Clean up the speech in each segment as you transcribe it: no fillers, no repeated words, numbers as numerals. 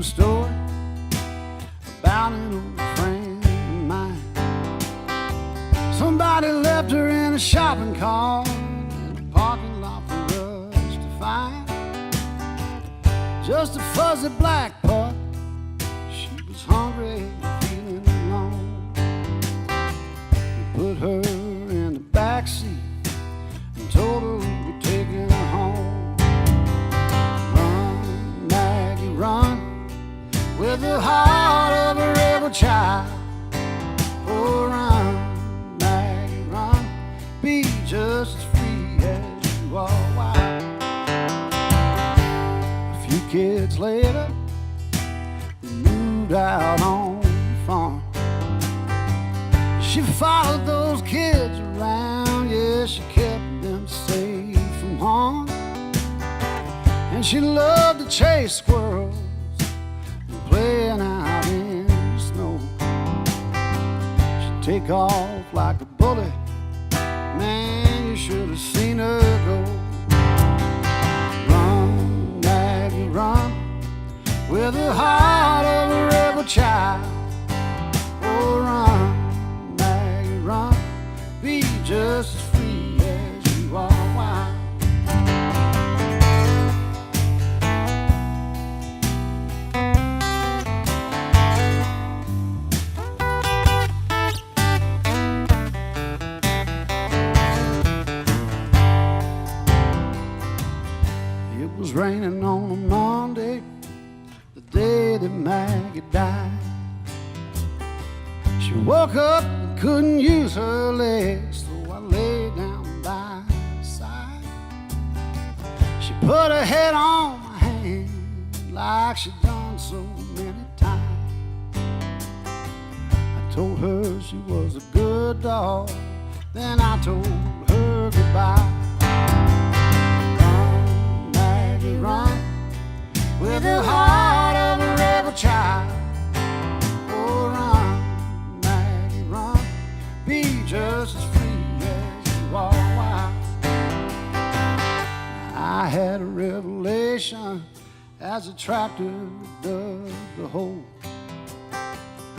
a story about an old friend of mine. Somebody left her in a shopping cart in the parking lot for us to find. Just a fuzzy black pup. She was hungry and feeling alone. We put her in the back seat and told her we were taking her home. Run, Maggie, run, with the heart of a rebel child. Oh, run, Maggie, run, be just as free as you are wild. A few kids later, we moved out on the farm. She followed those kids around, yeah, she kept them safe from harm. And she loved to chase squirrels and playing out in the snow. She'd take off like a bullet, man, you should have seen her go. Run, Maggie, run, with the heart of a rebel child. Oh, run, Maggie, run, be just as free as you are wild. It was raining on a Monday, the day that Maggie died. She woke up and couldn't use her legs, so I lay down by her side. She put her head on my hand like she'd done so many times. I told her she was a good dog, then I told her goodbye. Run, Maggie, run, with the heart of a rebel child. Oh, run, Maggie, run, be just as free as you are wild. I had a revelation as the tractor dug the hole.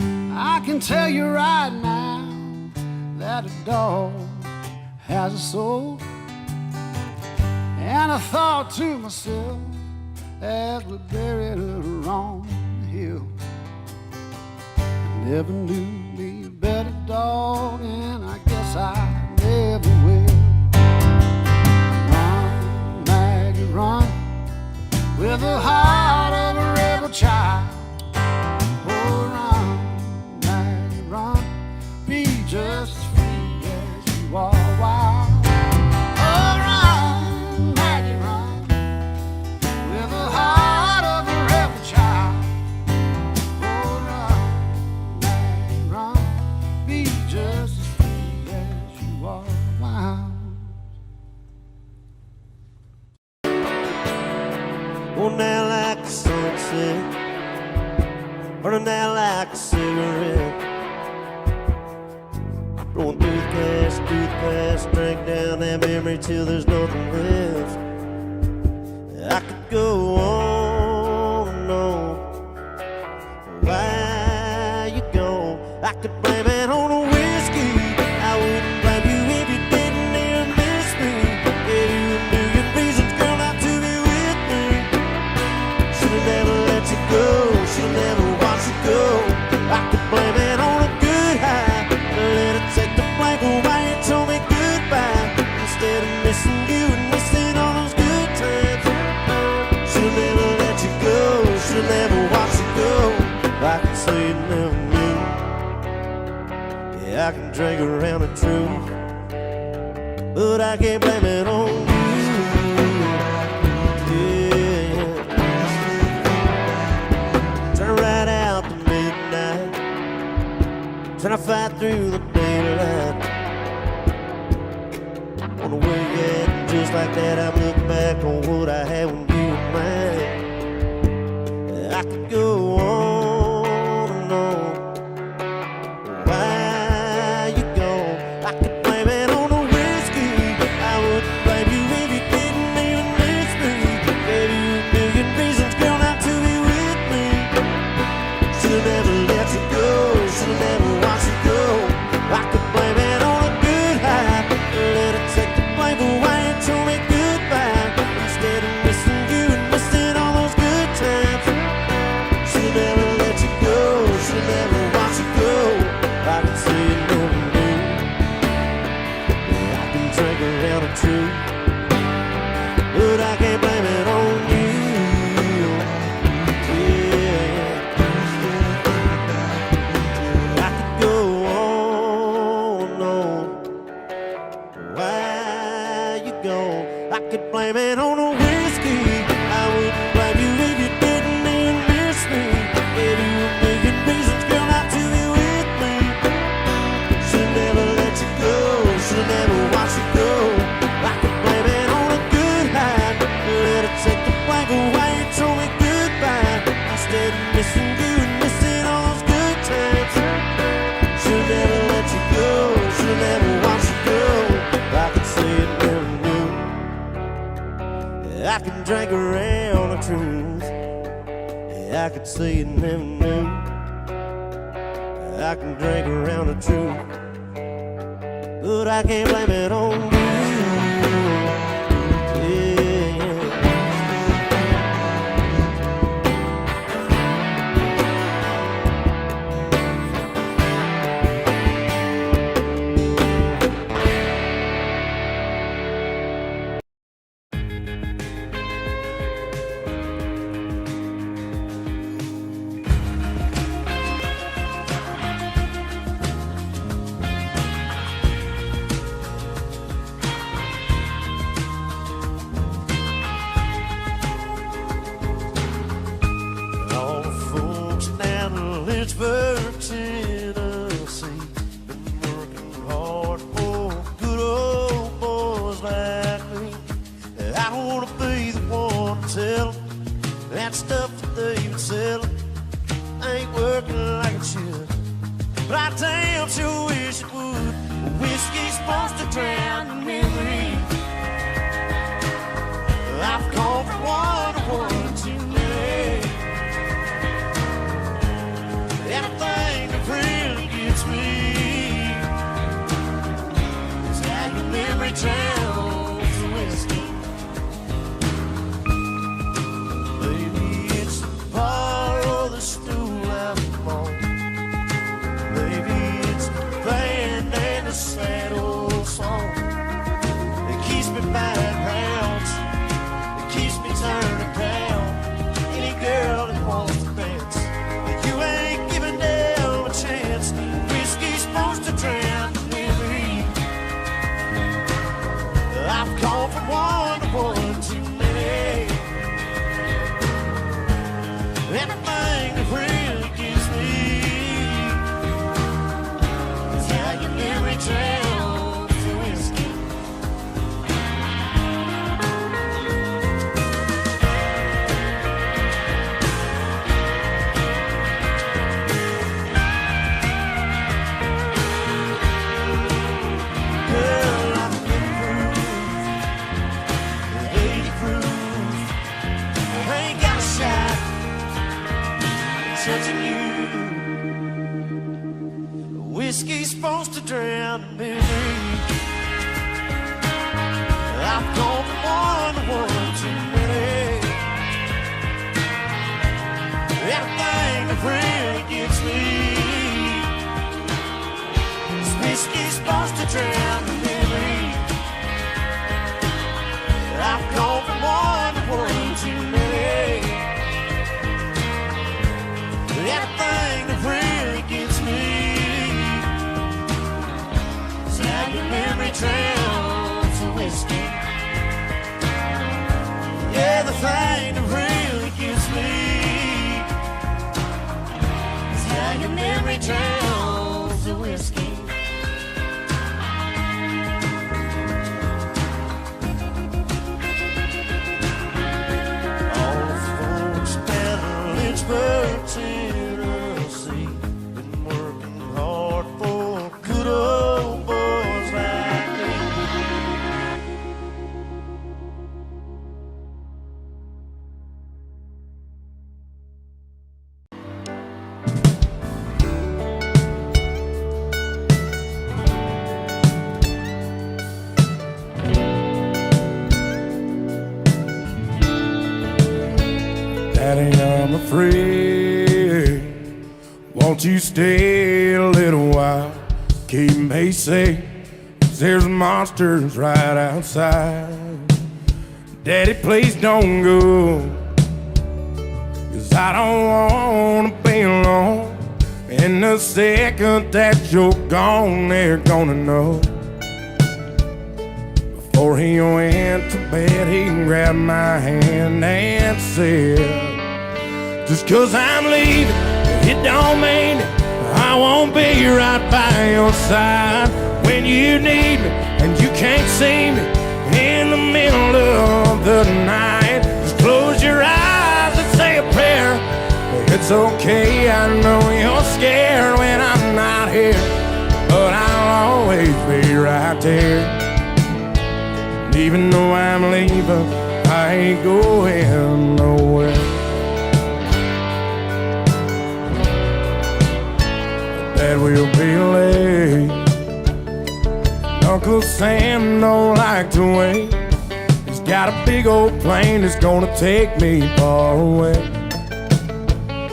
I can tell you right now that a dog has a soul. And I thought to myself as we buried her on the hill, I never knew me a better dog, and I guess I never will. Run, Maggie, run, with the heart of a rebel child. Oh, run, Maggie, run, be just as free as you are wild. Oh, run, Maggie, run, with the heart of a rebel child. Oh, run, Maggie, run, be just as free as you are wild. Going down like the sunset, burning out like a cigarette. Rolling through the past, drink down that memory till there's nothing left. I could go on and on. Why you gone? I could blame it on the whiskey. I wouldn't blame you if you didn't even miss me. Gave you a million reasons, girl, not to be with me. Should've never let you go, should've never watched you go. I could blame it on a good high, let it take the blame away and told me goodbye. Instead of missing you and missing all those good times. Should've never let you go, should've never watched you go. I can say you never knew. Yeah, I can drink around the truth, but I can't blame it on you. Yeah. Turn right out to midnight, trying to fight through the daylight. On the way yet, and just like that, I look back on what I had when you were mine. I could go on and on. Why you gone? I could blame it on the whiskey. I wouldn't blame you if you didn't even miss me. Gave you a million reasons, girl, not to be with me. I can't blame it on you. Yeah, I could go on, no. Why you gone? I could blame it on the whiskey. I wouldn't blame you if you didn't even miss me. Gave you a million reasons, girl, not to be with me. Should never let you go, should never watch you go. I could blame it on a good high. Let it take the blank away, you told me goodbye. Instead of missing you and missing all those good times. Should never let you go, should never watch you go. I could say it never knew. I can drink around the truth. I could say it never knew. I can drink around the truth, but I can't blame it on you. All the folks down in Lynchburg, Tennessee, been working hard for good old boys like me. I don't wanna be the one to tell them that stuff that they've been selling ain't working like it should, but I damn sure wish it would. Whiskey's supposed to drown the memory. I've gone from one to one too many. Anything that really gets me is how your memory drowns the whiskey. Maybe it's the bar or the stool I'm on. Maybe it's the band and the sad old song that keeps me buying rounds, that keeps me turning down any girl that wants to dance. But you ain't giving them a chance. Whiskey's supposed to drown the memory. I've gone from one to one too many. Anything that really gives me is how your memory drowns the whiskey. Girl, I've been proof, 80 proof. I ain't got a shot at touching you. Whiskey's supposed to drown the memory. I've gone from one to one too many. Anything that really gets me is whiskey's supposed to drown the memory. I've gone from one to one too many. Anything that really gets me is how your memory drowns the whiskey. Yeah, the thing that really gets me is how your memory drowns the whiskey. All the folks down in Lynchburg, Tennessee, been working hard for good old boys like me. Daddy, I'm afraid. Won't you stay a little while? Keep me safe, 'cause there's monsters right outside. Daddy, please don't go, 'cause I don't wanna be alone. In the second that you're gone, they're gonna know. Before he went to bed, he grabbed my hand and said, just 'cause I'm leaving, it don't mean I won't be right by your side when you need me and you can't see me in the middle of the night. Just close your eyes and say a prayer. It's okay, I know you're scared when I'm not here, but I'll always be right there. And even though I'm leaving, I ain't going nowhere. Dad will be late. Uncle Sam don't like to wait. He's got a big old plane that's gonna take me far away.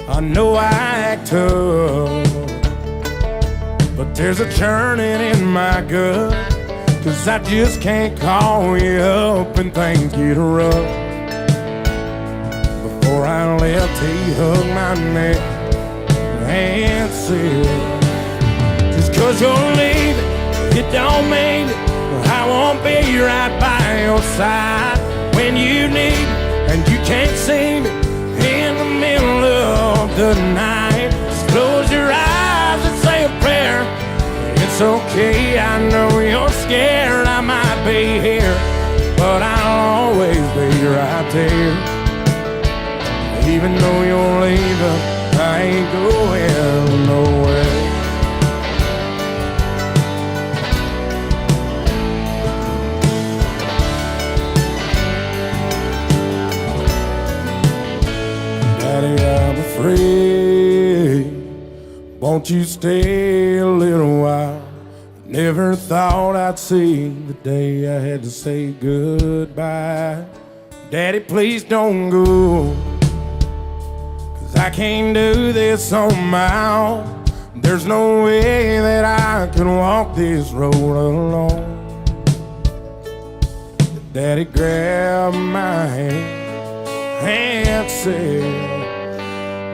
I know I act tough, but there's a churning in my gut, 'cause I just can't call you up when things get rough. Before I left, he hugged my neck and said, just 'cause you're leaving, it don't mean I won't be right by your side when you need me and you can't see me in the middle of the night. Just close your eyes and say a prayer. It's okay, I know you're scared, I might be here, but I'll always be right there. Even though you're leaving, I ain't going nowhere. Daddy, I'm afraid. Won't you stay a little while? Never thought I'd see the day I had to say goodbye. Daddy, please don't go, 'cause I can't do this on my own. There's no way that I can walk this road alone. Daddy grabbed my hand and said,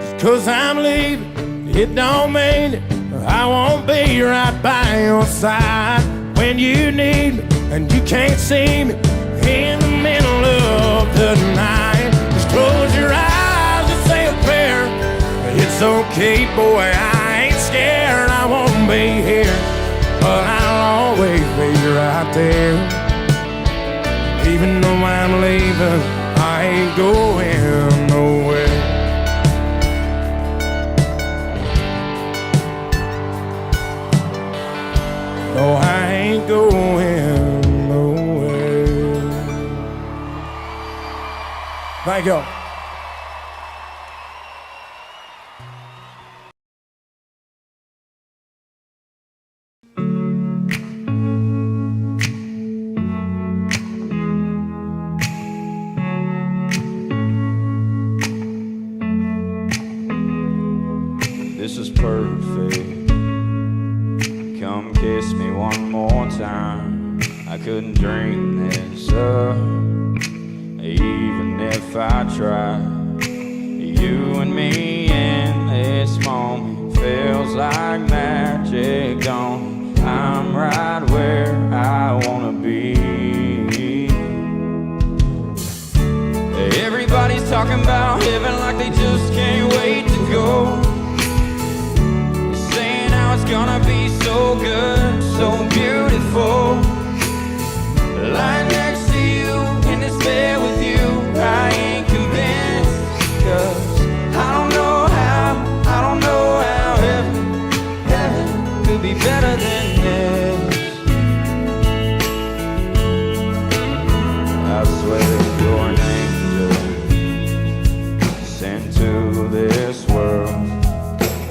just 'cause I'm leaving, it don't mean I won't be right by your side when you need me and you can't see me in the middle of the night. Just close your eyes and say a prayer. It's okay, boy, I ain't scared, I won't be here, but I'll always be right there. Even though I'm leaving, I ain't going nowhere. No, I ain't going nowhere. Thank you. This is perfect. Come kiss me one more time. I couldn't dream this up, even if I tried. You and me in this moment feels like magic gone. I'm right where I wanna be. Everybody's talking about heaven like they just can't wait to go. Saying how it's gonna be so good, so beautiful. Lying next to you in this bed with you, I ain't convinced, 'cause I don't know how heaven could be better than this. I swear you're an angel sent to this world.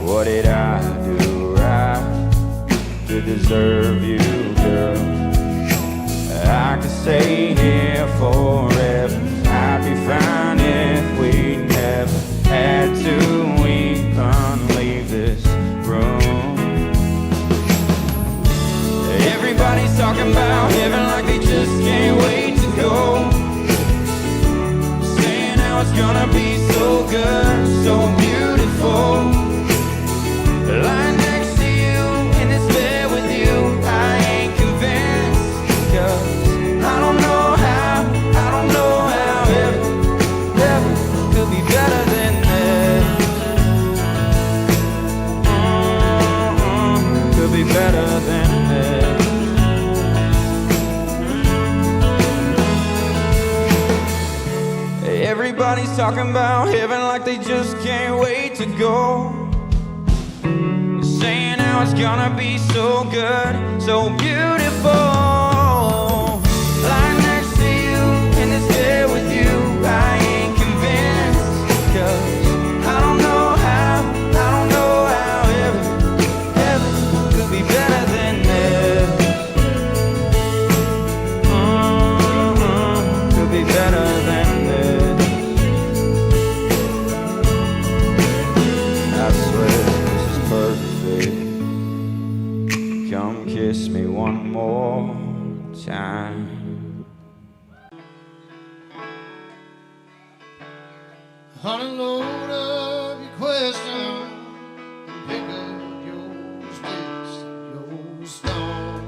What did I do right to deserve you, girl? I could stay here forever. I'd be fine if we never had to even leave this room. Everybody's talking about heaven like they just can't wait to go. gonna be so good, so beautiful. Lying next to you in this bed with you, I ain't convinced. 'Cause I don't know how ever could be better than this. Could be better than this. Everybody's talking about heaven like they just can't wait to go. Saying how it's gonna be so good, so beautiful. Lying next to you in this bed with you, I ain't convinced. 'Cause I don't know how ever could be better than this. Could be better than this. I swear this is perfect. Come kiss me one more time. Honey, load up your question and pick up your sticks, your stone.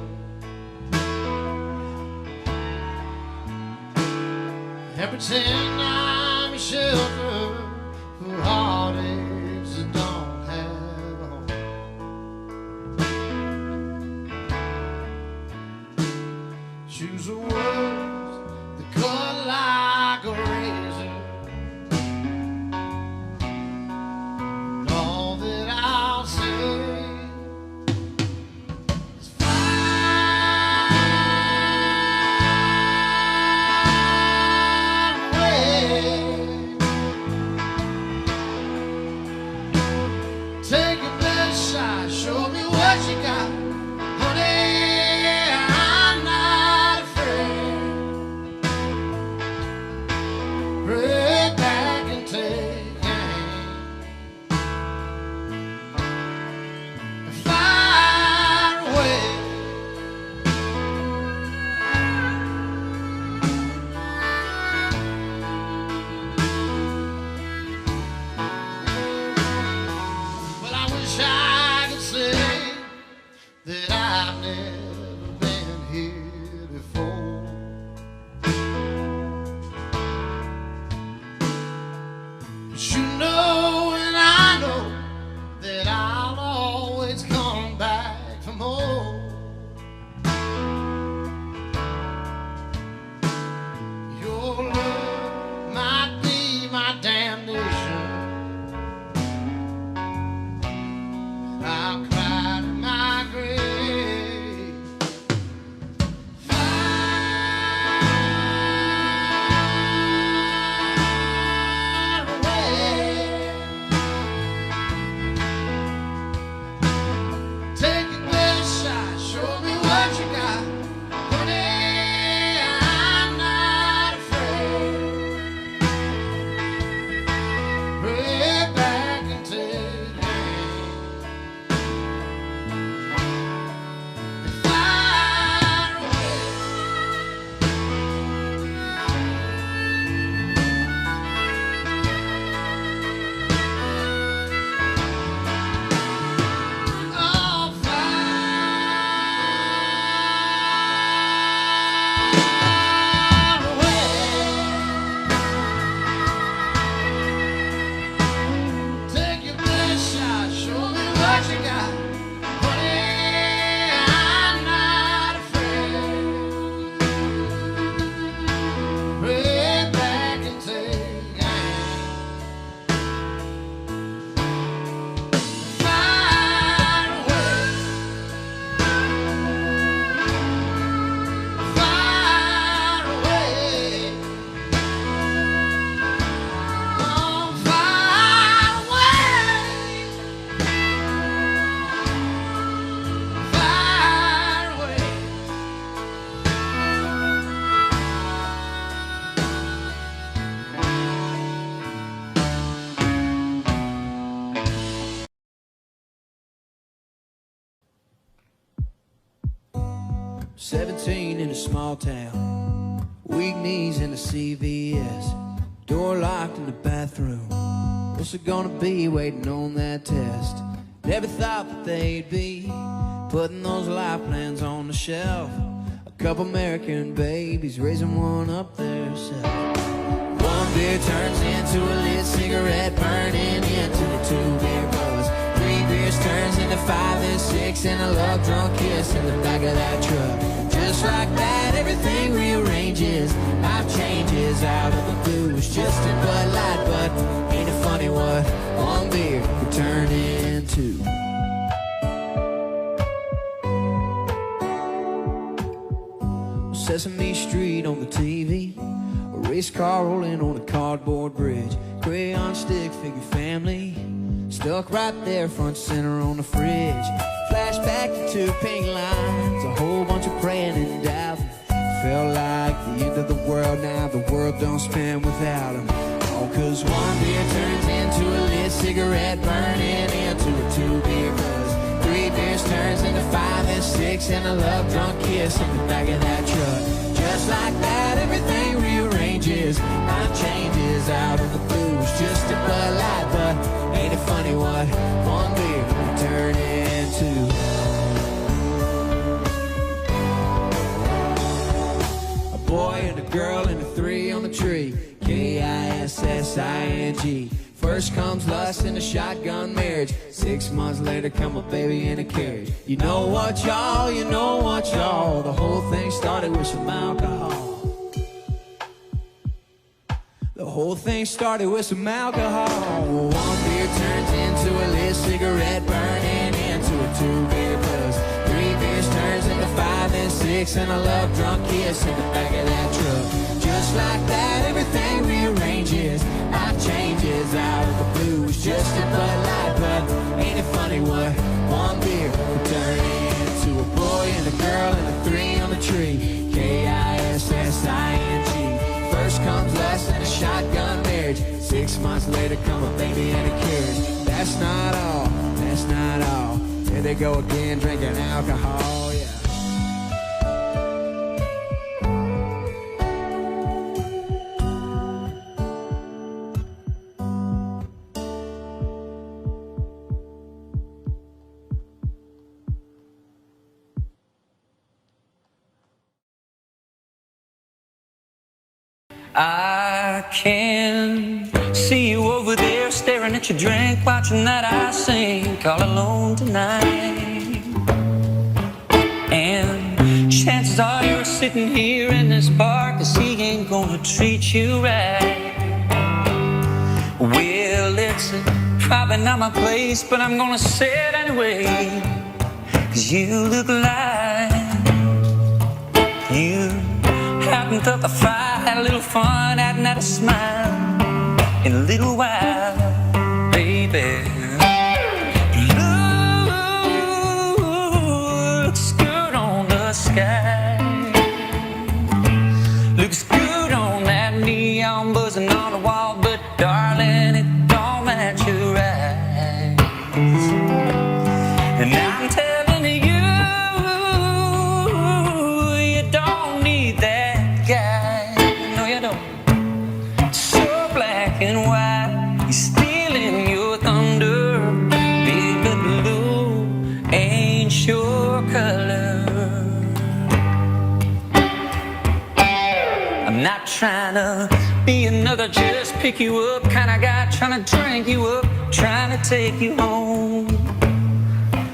And pretend I'm your shelter for heartaches that don't have a home. Choose the words that cut like a razor. And all that I'll say is find a way. Take your best shot, show me what you got. Honey, I'm not afraid. Break back and take aim. Fire away. Well, I wish I could say that I've never been here before. But you know and I know that I'll always come back for more. Your love might be my damnation. I'll cry to my grave. Fire away. Take your best shot, show me what you got. Honey, I'm not afraid. Break back and take aim. Fire away. Oh, fire away. Take your best shot, show me what you got. Honey, I'm not afraid. Break back and take aim. Fire away. Fire away. Oh, fire away. Fire away. "17 in a small town, weak knees in a CVS. Door locked in the bathroom. What's it gonna be waiting on that test? Never thought that they'd be putting those life plans on the shelf. A couple American babies raising one up theirself. One beer turns into a lit cigarette, burning into the 2-beer buzz. 3 beers turns into 5 and 6, and a love drunk kiss in the back of that truck. Just like that, everything rearranges. Life changes out of the blue. It's just a Bud Light, but ain't it funny what one beer can turn into? Sesame Street on the TV, a race car rolling on a cardboard bridge, crayon stick figure family stuck right there front center on the fridge. Flashback to 2 pink lines, a whole bunch of praying and doubting. Felt like the end of the world, now the world don't spin without him. Oh, 'cause one beer turns into a lit cigarette, burning into a 2-beer buzz. 3 beers turns into 5 and 6, and a love drunk kiss in the back of that truck. Just like that, everything rearranges. Life changes out of the blue. It's just a Bud Light, but ain't it funny what one beer can turn into? A boy and a girl and a 3 on the tree. Kissing. First comes lust and a shotgun marriage. 6 months later come a baby in a carriage. You know what, y'all? You know what, y'all? The whole thing started with some alcohol. The whole thing started with some alcohol. One beer turns into a lit cigarette, burning into a 2-beer buzz. 3 beers turns into 5 and 6, and a love drunk kiss in the back of that truck. Just like that, everything rearranges. Life changes out of the blue. It's just a Bud Light, but ain't it funny what one beer can turn into? A boy and a girl and a 3 on the tree. Kissing. First comes lust and a shotgun marriage. 6 months later come a baby in a carriage. That's not all, that's not all. Here they go again, drinking alcohol, yeah. I can see you over there staring at your drink, watching that I sink all alone tonight. And chances are you're sitting here in this bar 'cause he ain't gonna treat you right. Well, it's probably not my place, but I'm gonna say it anyway, 'cause you look like you hadn't thought the fire, had a little fun, hadn't had a smile in a little while, baby. Looks good on the sky, looks good on that neon buzzing on the wall, but darling, it don't match your eyes. And I'm telling you, you don't need that guy. No, you don't. So black and white, he's stealing your thunder. Baby blue ain't your color. I'm not trying to be another just pick you up kind of guy, trying to drink you up, trying to take you home.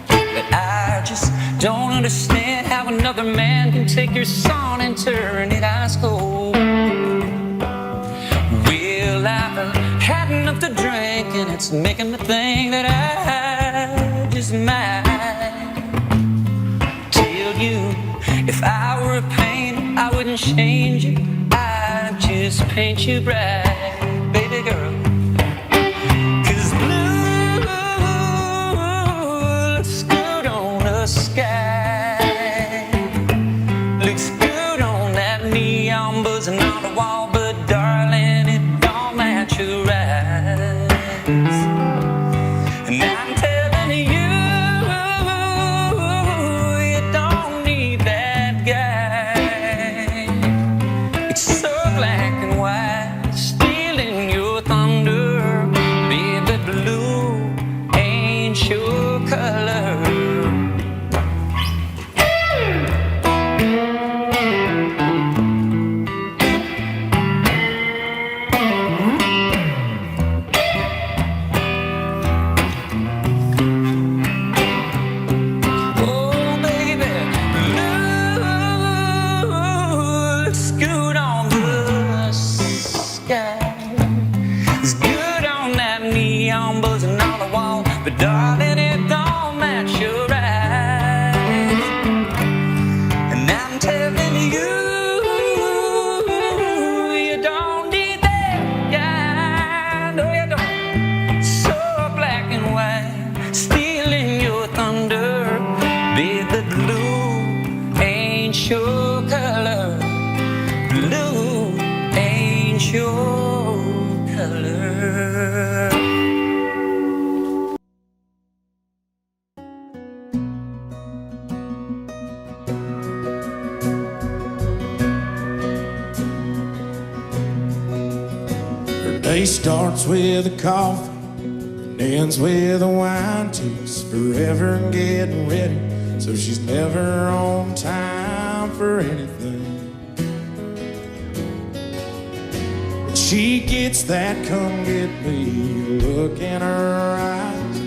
But I just don't understand how another man can take your song and turn it ice cold. Well, I've had enough to drink, and it's making me think that I just might tell you, if I were a painter, I wouldn't change you, I'd just paint you bright, baby girl. 'Cause blue looks good on the sky, looks good on that neon buzzing on the wall, but darling, it don't match your eyes. And I'm telling you, you don't need that guy. It's so black and white, stealing on the wall, but darling, it don't match your eyes. And I'm telling you, you don't need that guy. No, you don't. So black and white, stealing your thunder. Baby, blue ain't your color. Blue ain't your color. Her day starts with a coffee and ends with a wine. She's forever getting ready, so she's never on time for anything. But she gets that come get me look in her eyes.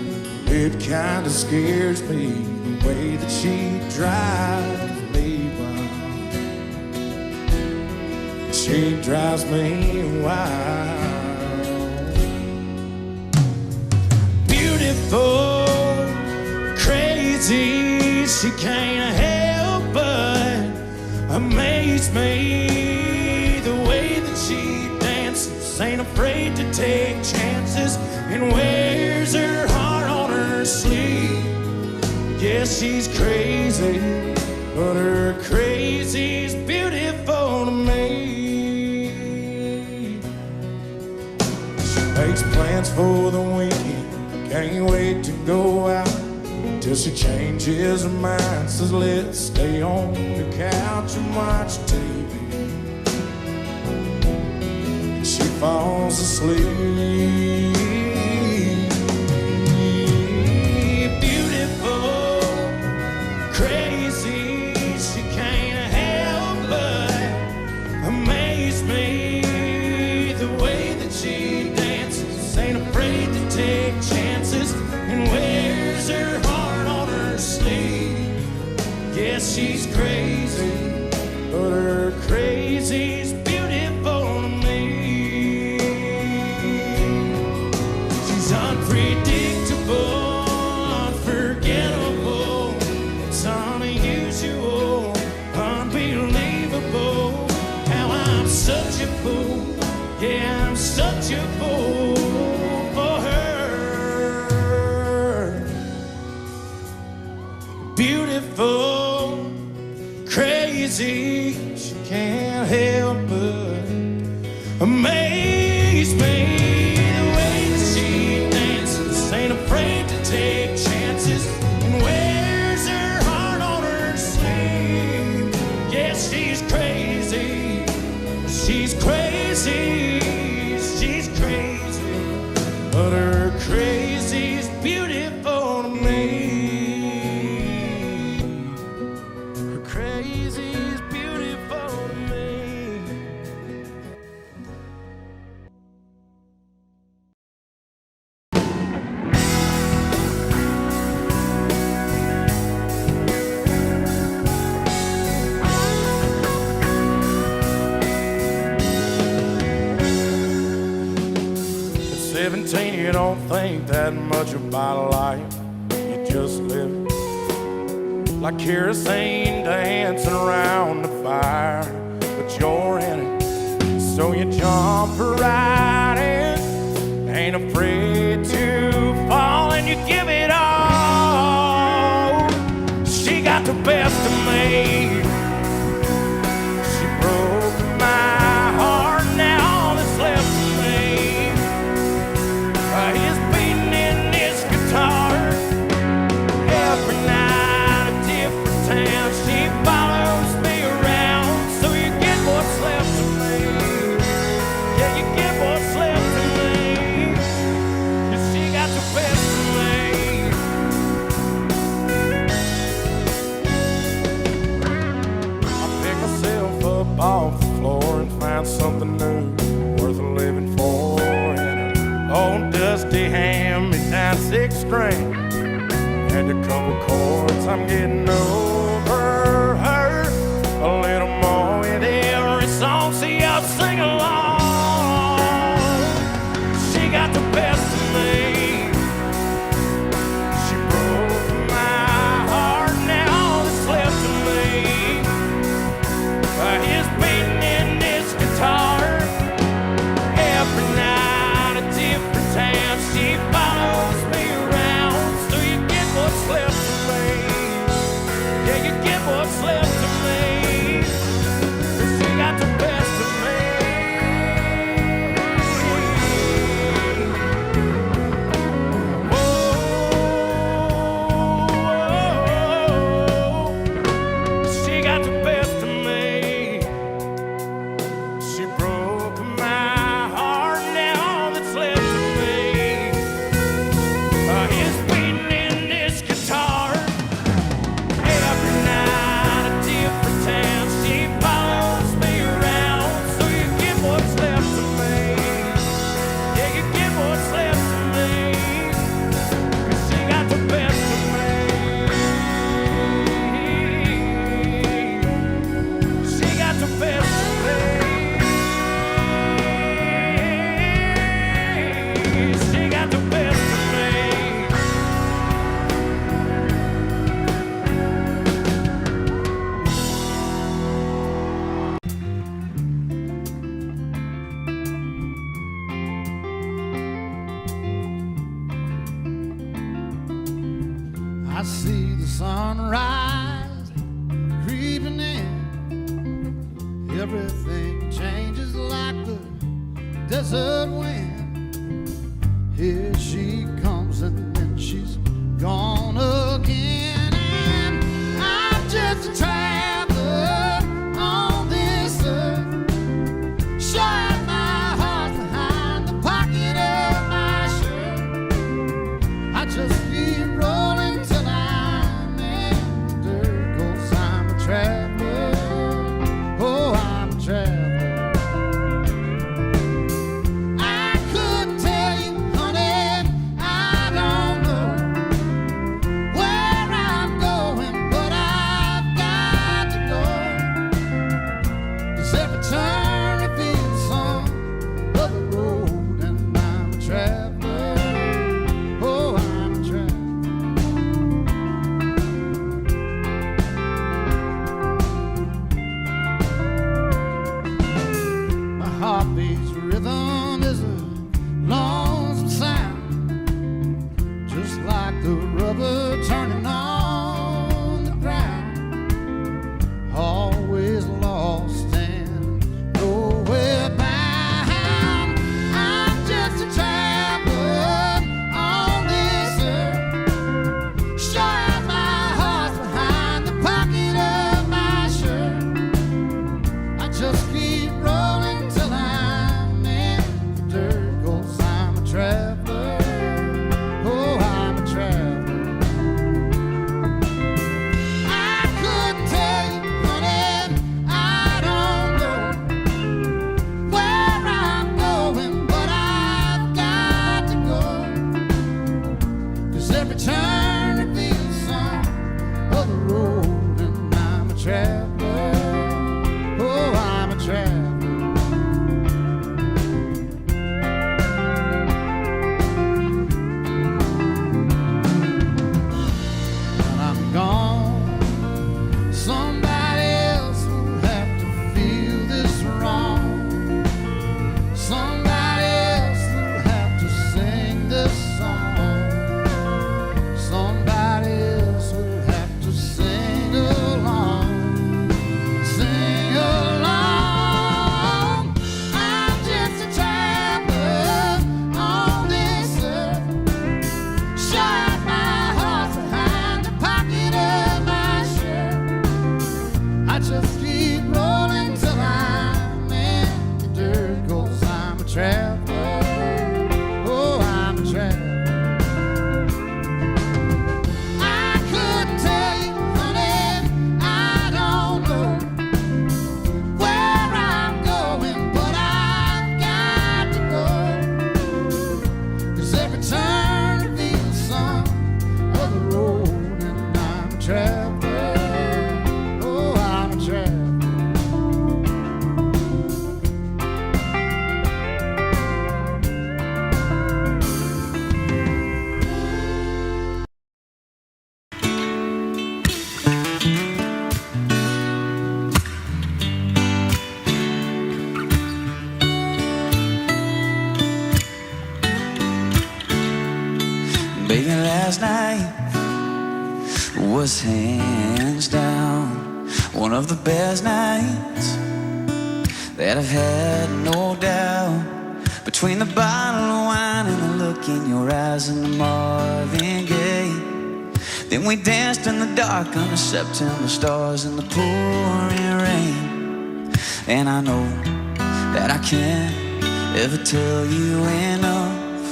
It kinda scares me the way that she drives me wild. She drives me wild. Beautiful, crazy, she can't help but amaze me. The way that she dances, ain't afraid to take chances, and wears her heart on her sleeve. Yes, she's crazy, but her crazy's beautiful to me. She makes plans for the weekend, can't wait to go out, till she changes her mind, says let's stay on the couch and watch TV. She falls asleep. Beautiful, crazy, she can't help but amaze me. The way that she dances, ain't afraid to take chances, and wears her heart on her sleeve. Yes, she's crazy, but her crazy's beautiful to me. She's unpredictable, unforgettable. It's unusual, unbelievable. How I'm such a fool, yeah, I'm such a fool for her. Beautiful, crazy, she can't help but amaze me. The way that she dances, ain't afraid to take chances, and wears her heart on her sleeve. Yes, she's crazy, she's crazy, she's crazy, but her crazy's beautiful to me. Her crazy's beautiful to me. At 17, you don't think that much about life. You just live like kerosene dancing around the fire. But you're in it, so you jump right in. Ain't afraid to fall, and you give it all. She got the best of me. She broke my heart, now all that's left of me is beating in this guitar. Every night a different town, she follows me around. So you get what's left of me. Yeah, you get what's left of me. 'Cause she got the best of me. I pick myself up off the floor and find something new, worth living for. And an old dusty hand-me-down 6-string and a couple chords. I'm getting over her a little more with every song. See, I'll sing along. She got the best of me. I see the sunrise creeping in. Everything changes like the desert wind. Here she comes and then she's gone again. And I'm just a traveler on this earth. Shut my heart behind the pocket of my shirt. I just keep rolling till I'm in the dirt, 'cause I'm a traveler. Oh, I'm a traveler. I couldn't tell you, honey, I don't know where I'm going, but I've got to go. 'Cause every turn reveals some other road, and I'm a traveler. Oh, I'm a traveler. My heartbeat's rhythm is a lonesome sound, just like the rubber turning on the ground. Always lost and nowhere bound. I'm just a traveler on this earth. Shut my heart behind the pocket of my shirt. I just keep rolling till I'm in the dirt, 'cause I'm a traveler. Oh, I'm a traveler. I couldn't tell you, honey, I don't know where I'm going, but I've got to go. 'Cause every turn reveals some other road, and I'm a traveler. Oh, I'm a traveler. When I'm gone, somebody else will have to feel this wrong. Somebody else will have to sing this song. Somebody else will have to sing along. Sing along. I'm just a traveler on this earth. Shut my heart behind the pocket of my shirt. I just keep rolling till I'm in the dirt, 'cause I'm a traveler. Oh, I'm a traveler. I couldn't tell you, honey, I don't know where I'm going, but I've got to go. 'Cause every turn reveals some other road, and I'm a traveler. Oh, I'm a traveler. Baby, last night was hands down one of the best nights that I've had, no doubt. Between the bottle of wine and the look in your eyes and the Marvin Gaye, then we danced in the dark under September stars in the pouring rain. And I know that I can't ever tell you enough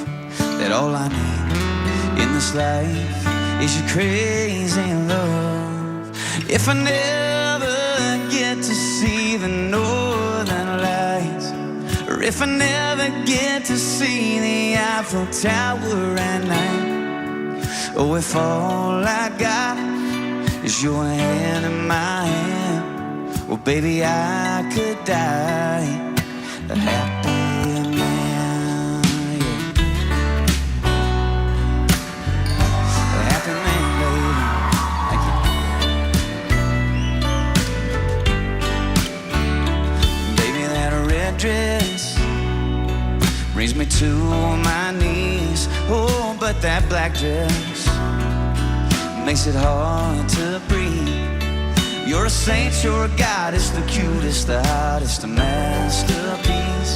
that all I need in this life is your crazy love. If I never get to see the northern lights, or if I never get to see the Eiffel Tower at night, oh, if all I got is your hand in my hand, well, baby, I could die a happy man, yeah. A happy man, baby. Thank you. Baby, that red dress brings me to my knees. Oh, but that black dress makes it hard to breathe. You're a saint, you're a goddess, the cutest, the hottest, a masterpiece.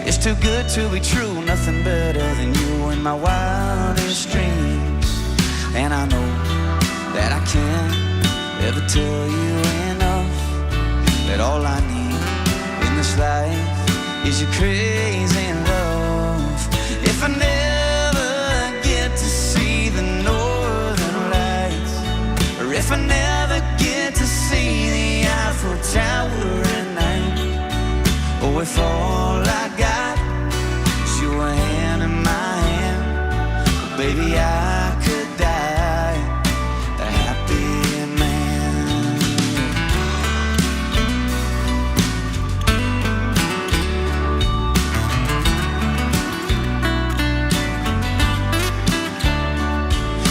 It's too good to be true, nothing better than you in my wildest dreams. And I know that I can't ever tell you enough, that all I need in this life is your crazy love. If I never get to see the northern lights, or if I never get to see the Eiffel Tower at night, or if all I got is your hand in my hand, well, baby, I could die a happy man.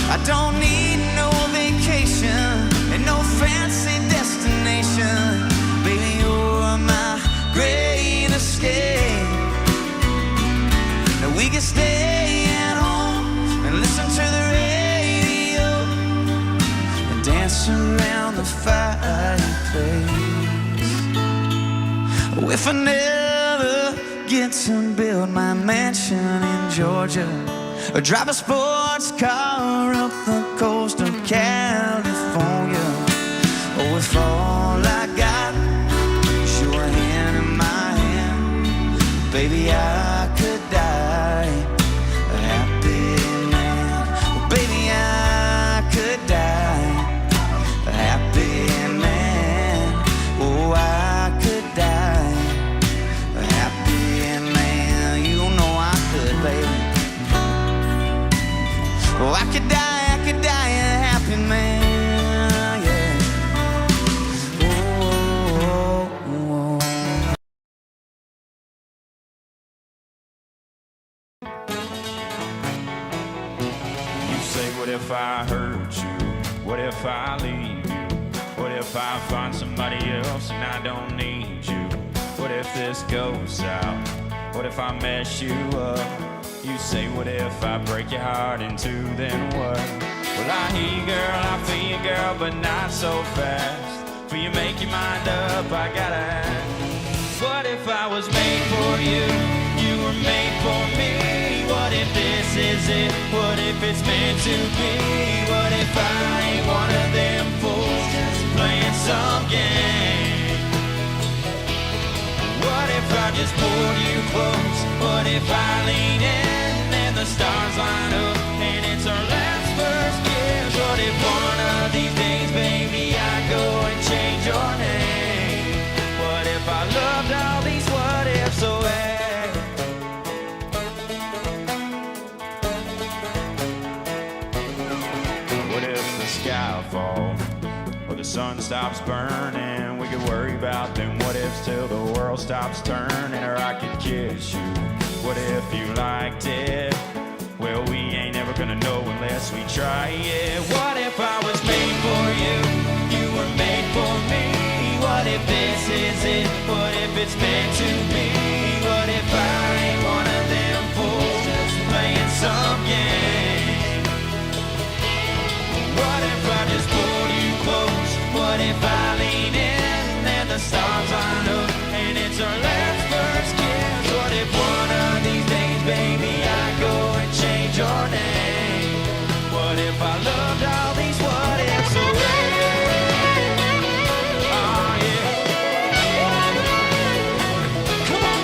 I don't need no vacation and no fancy destination. Baby, you're my great escape. Now we can stay at home and listen to the radio and dance around the fireplace. Oh, if I never get to build my mansion in Georgia, or drive a sports car up the coast of California, oh, if all I got is your hand in my hand, baby, I could die a happy man. Oh, baby, I could die a happy man. Oh, I could die a happy man. You know I could, baby. Oh, I could die a happy man, yeah. Oh, oh, oh. You say, what if I hurt you? What if I leave you? What if I find somebody else and I don't need you? What if this goes south? What if I mess you up? You say, what if I break your heart in two, then what? Well, I hear you, girl, I feel you, girl, but not so fast. For you make your mind up, I gotta ask. What if I was made for you? You were made for me. What if this is it? What if it's meant to be? What if I ain't one of them fools just playing some game? What if I just pulled you close? What if I lean in and the stars line up and it's our last first kiss? What if one of these days, baby, I go and change your name? What if I loved all these what ifs away? What if the sky falls or the sun stops burning? We could worry about them what ifs till the world stops turning, or I could kiss you. What if you liked it? Well, we ain't ever gonna know unless we try it. What if I was made for you? You were made for me. What if this is it? What if it's meant to be? What if I ain't one of them fools just playing some game? What if I just pulled you close? What if I lean in and the stars line up and it's our last first kiss? What if one of these days, baby, I go and change your name? What if I loved all these what ifs away? Oh, yeah. Come on.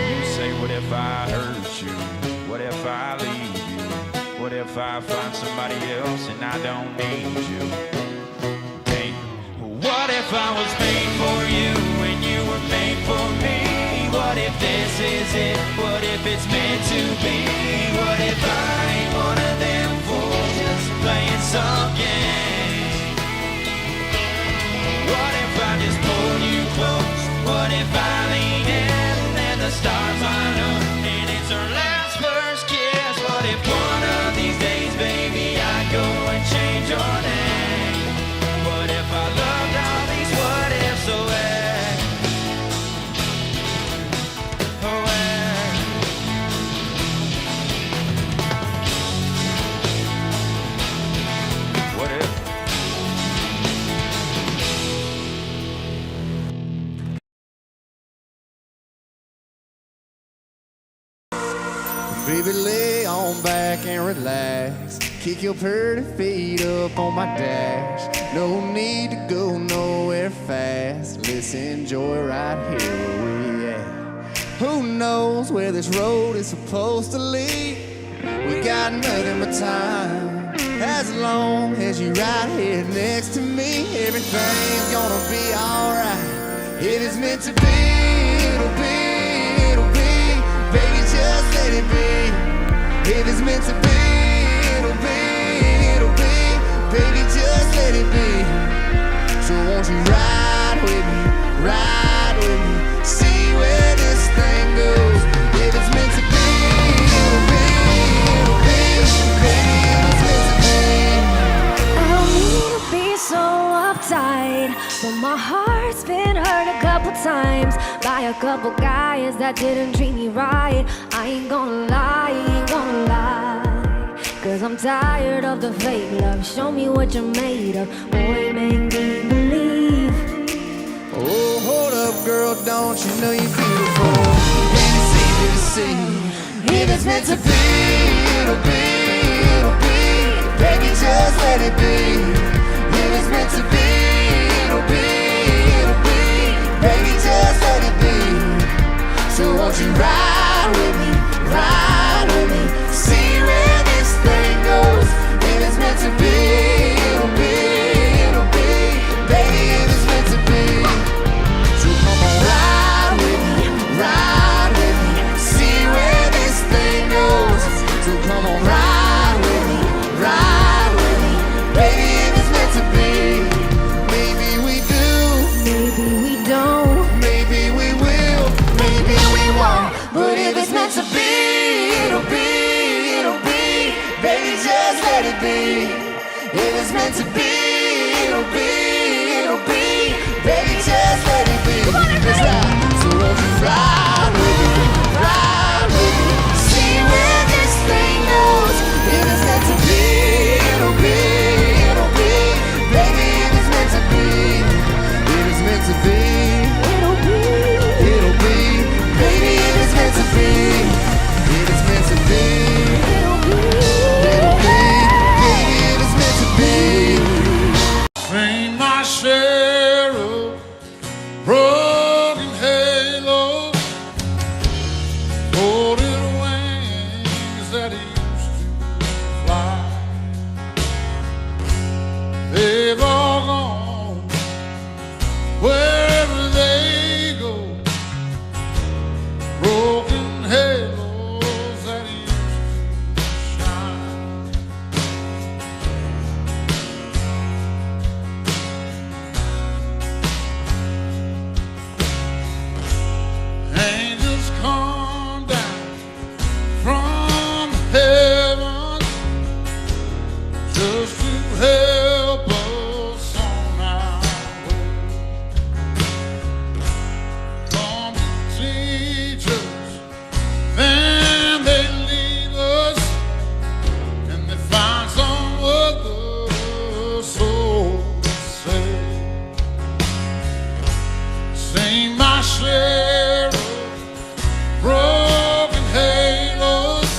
You say, what if I hurt you? What if I leave you? What if I find somebody else and I don't need you? Hey, what if I was made for you and you were made for me? What if this is it? What if it's meant to be? What if I ain't one of them fools just playing some game? What if I just pulled you close? What if I lean in and the stars line up and it's our last first kiss? What if one of these days, baby, I go and change your name? What if I loved all these what ifs away? Oh, Baby, lay on back and relax. Kick your pretty feet up on my dash. No need to go nowhere fast. Let's enjoy right here where we at. Who knows where this road is supposed to lead? We got nothing but time. As long as you're right here next to me, everything's gonna be alright. If it's meant to be, it'll be, it'll be. Baby, just let it be. If it's meant to be, it'll be, it'll be. Baby, just let it be. So won't you ride with me, ride with me, see where this thing goes. If it's meant to be, it'll be, it'll be. Baby, if it's meant to be. I don't mean to be so uptight, but my heart's been hurt a couple times by a couple guys that didn't treat me right. I ain't gonna lie, ain't gonna lie, 'cause I'm tired of the fake love. Show me what you're made of, boy, make me believe. Oh, hold up, girl, don't you know you're beautiful? And it's easy to see. If it's meant to be, it'll be, it'll be. Baby, just let it be. If it's meant to be, it'll be, it'll be. Baby, just let it be. So won't you ride with me, ride with me, see where this thing goes. If it's meant to be, it'll be, it'll be. Baby, if it's meant to be. So come on, ride with me, ride with me, see where this thing goes. So come on, ride with me, ride with me, baby, if it's meant to be. Maybe we do, Maybe we don't, maybe we will, maybe we won't. But if it's meant to be, it'll be, it'll be. Baby, just let it be. If it's meant to be, it'll be, it'll be. Baby, just let it be. That's right. So won't you ride with me, ride with me, see where this thing goes. If it's meant to be, it'll be, it'll be. Baby, if it's meant to be, if it's meant to be, it'll be. it'll be. Baby, if it's meant to be, if it's meant to be, it'll be. Baby, if it's meant to be. Ain't my share of broken halo, folded wings that used to fly. They've all gone wherever they go. Broken halos that used to shine. Angels come down from heaven just to help us on our way. Come to teach us, then they leave us, and they find some other soul to save. Sing my share of broken halos,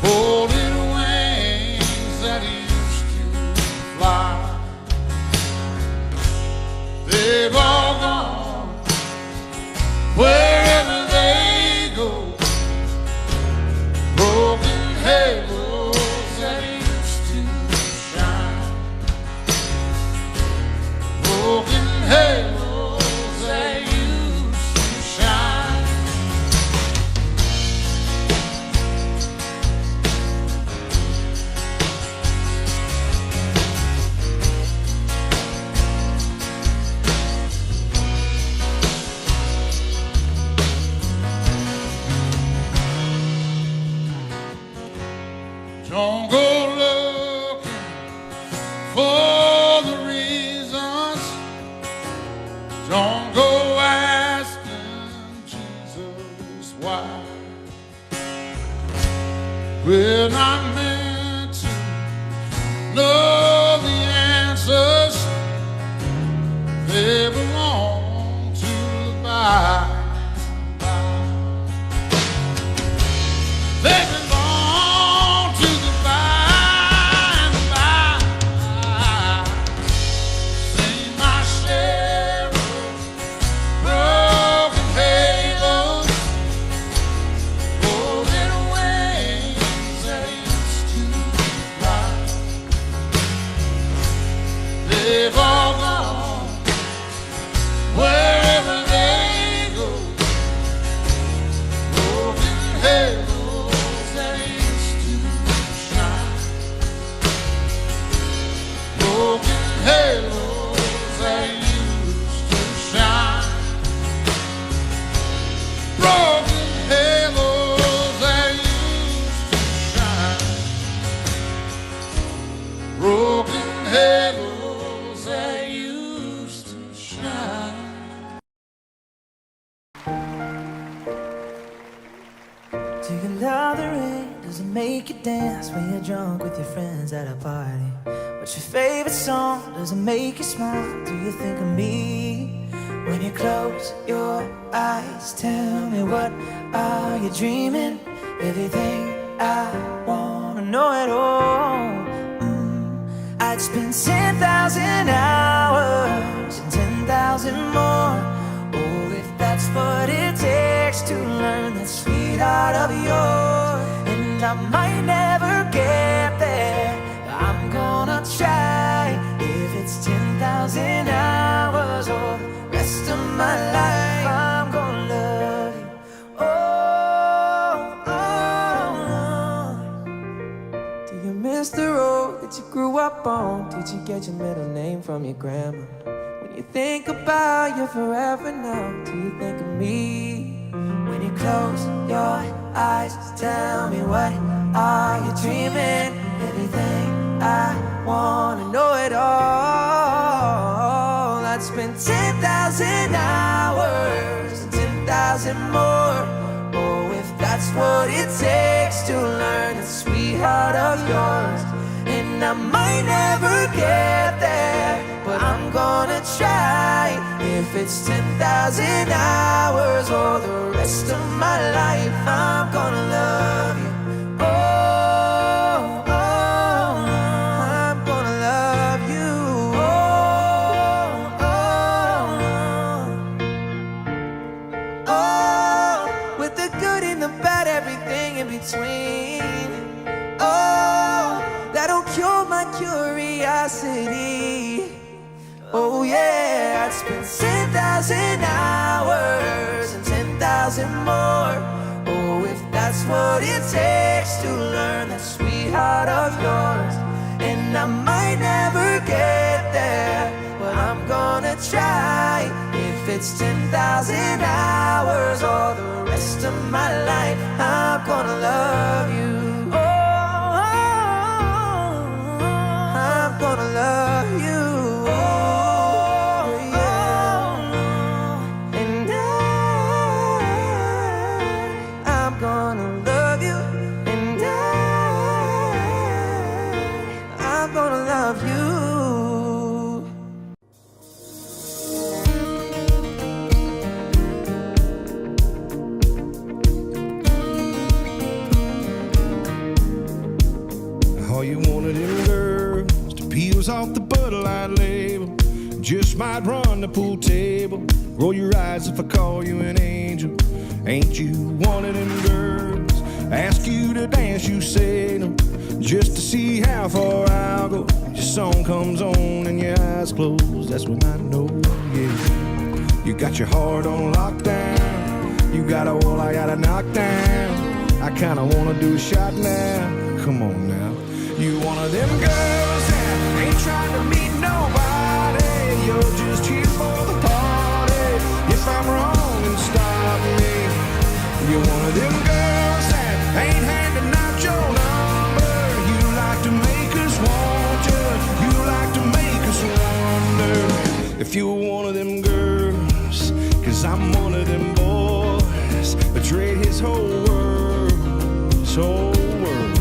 folded wings that used to fly. They've all gone wherever they go. Broken halos that used to shine. Broken halos that used make you dance when you're drunk with your friends at a party? What's your favorite song? Does it make you smile? Do you think of me? When you close your eyes, tell me, what are you dreaming? Everything I wanna know at all. I'd spend 10,000 hours and 10,000 more. Oh, if that's what it takes to learn that sweetheart of yours. And I might never get there, I'm gonna try. If it's 10,000 hours or the rest of my life, I'm gonna love you. Do you miss the road that you grew up on? Did you get your middle name from your grandma? When you think about you forever now, do you think of me? When you close your eyes, tell me, what are you dreaming? Everything I wanna know it all. I'd spend 10,000 hours and 10,000 more. Oh, if that's what it takes to learn the sweetheart of yours. And I might never get there, but I'm gonna try. If it's 10,000 hours or the rest of my life, I'm gonna love you. Oh, I'm gonna love you. Oh, with the good and the bad, everything in between. Oh, that'll cure my curiosity. Oh yeah, I'd spend 10,000 hours and 10,000 more. Oh, if that's what it takes to learn that sweetheart of yours. And I might never get there, but I'm gonna try. If it's 10,000 hours or the rest of my life, I'm gonna love you. I'm gonna love you. And I'm gonna love you. And I'm gonna love you. All you wanted them girls to peels off the Bud Light label. Just might run the pool table. Roll your eyes if I call you an angel. Ain't you one of them girls? Ask you to dance, you say no. Just to see how far I'll go. Your song comes on and your eyes close. That's when I know, yeah. You got your heart on lockdown. You got all I gotta knock down. I kinda wanna do a shot now. Come on now. You one of them girls that ain't trying to meet nobody. You're just here for the party. If I'm wrong, then stop me. You're one of them girls that ain't handing out your number. You like to make us want you. You like to make us wonder if you're one of them girls. 'Cause I'm one of them boys. Betrayed his whole world. His whole world.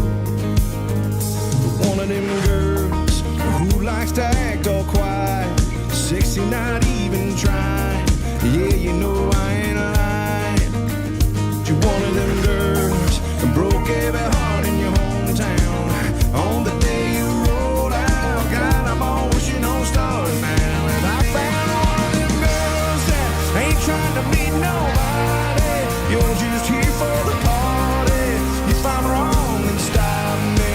One of them girls who likes to act all quiet, sexy, not even trying. Yeah, you know I ain't lying. You're one of them girls that broke every heart in your hometown. On the day you rolled out, God, I'm all wishing on stars now. And I found one of them girls that ain't trying to meet nobody. You're just here for the party. If I'm wrong, then stop me.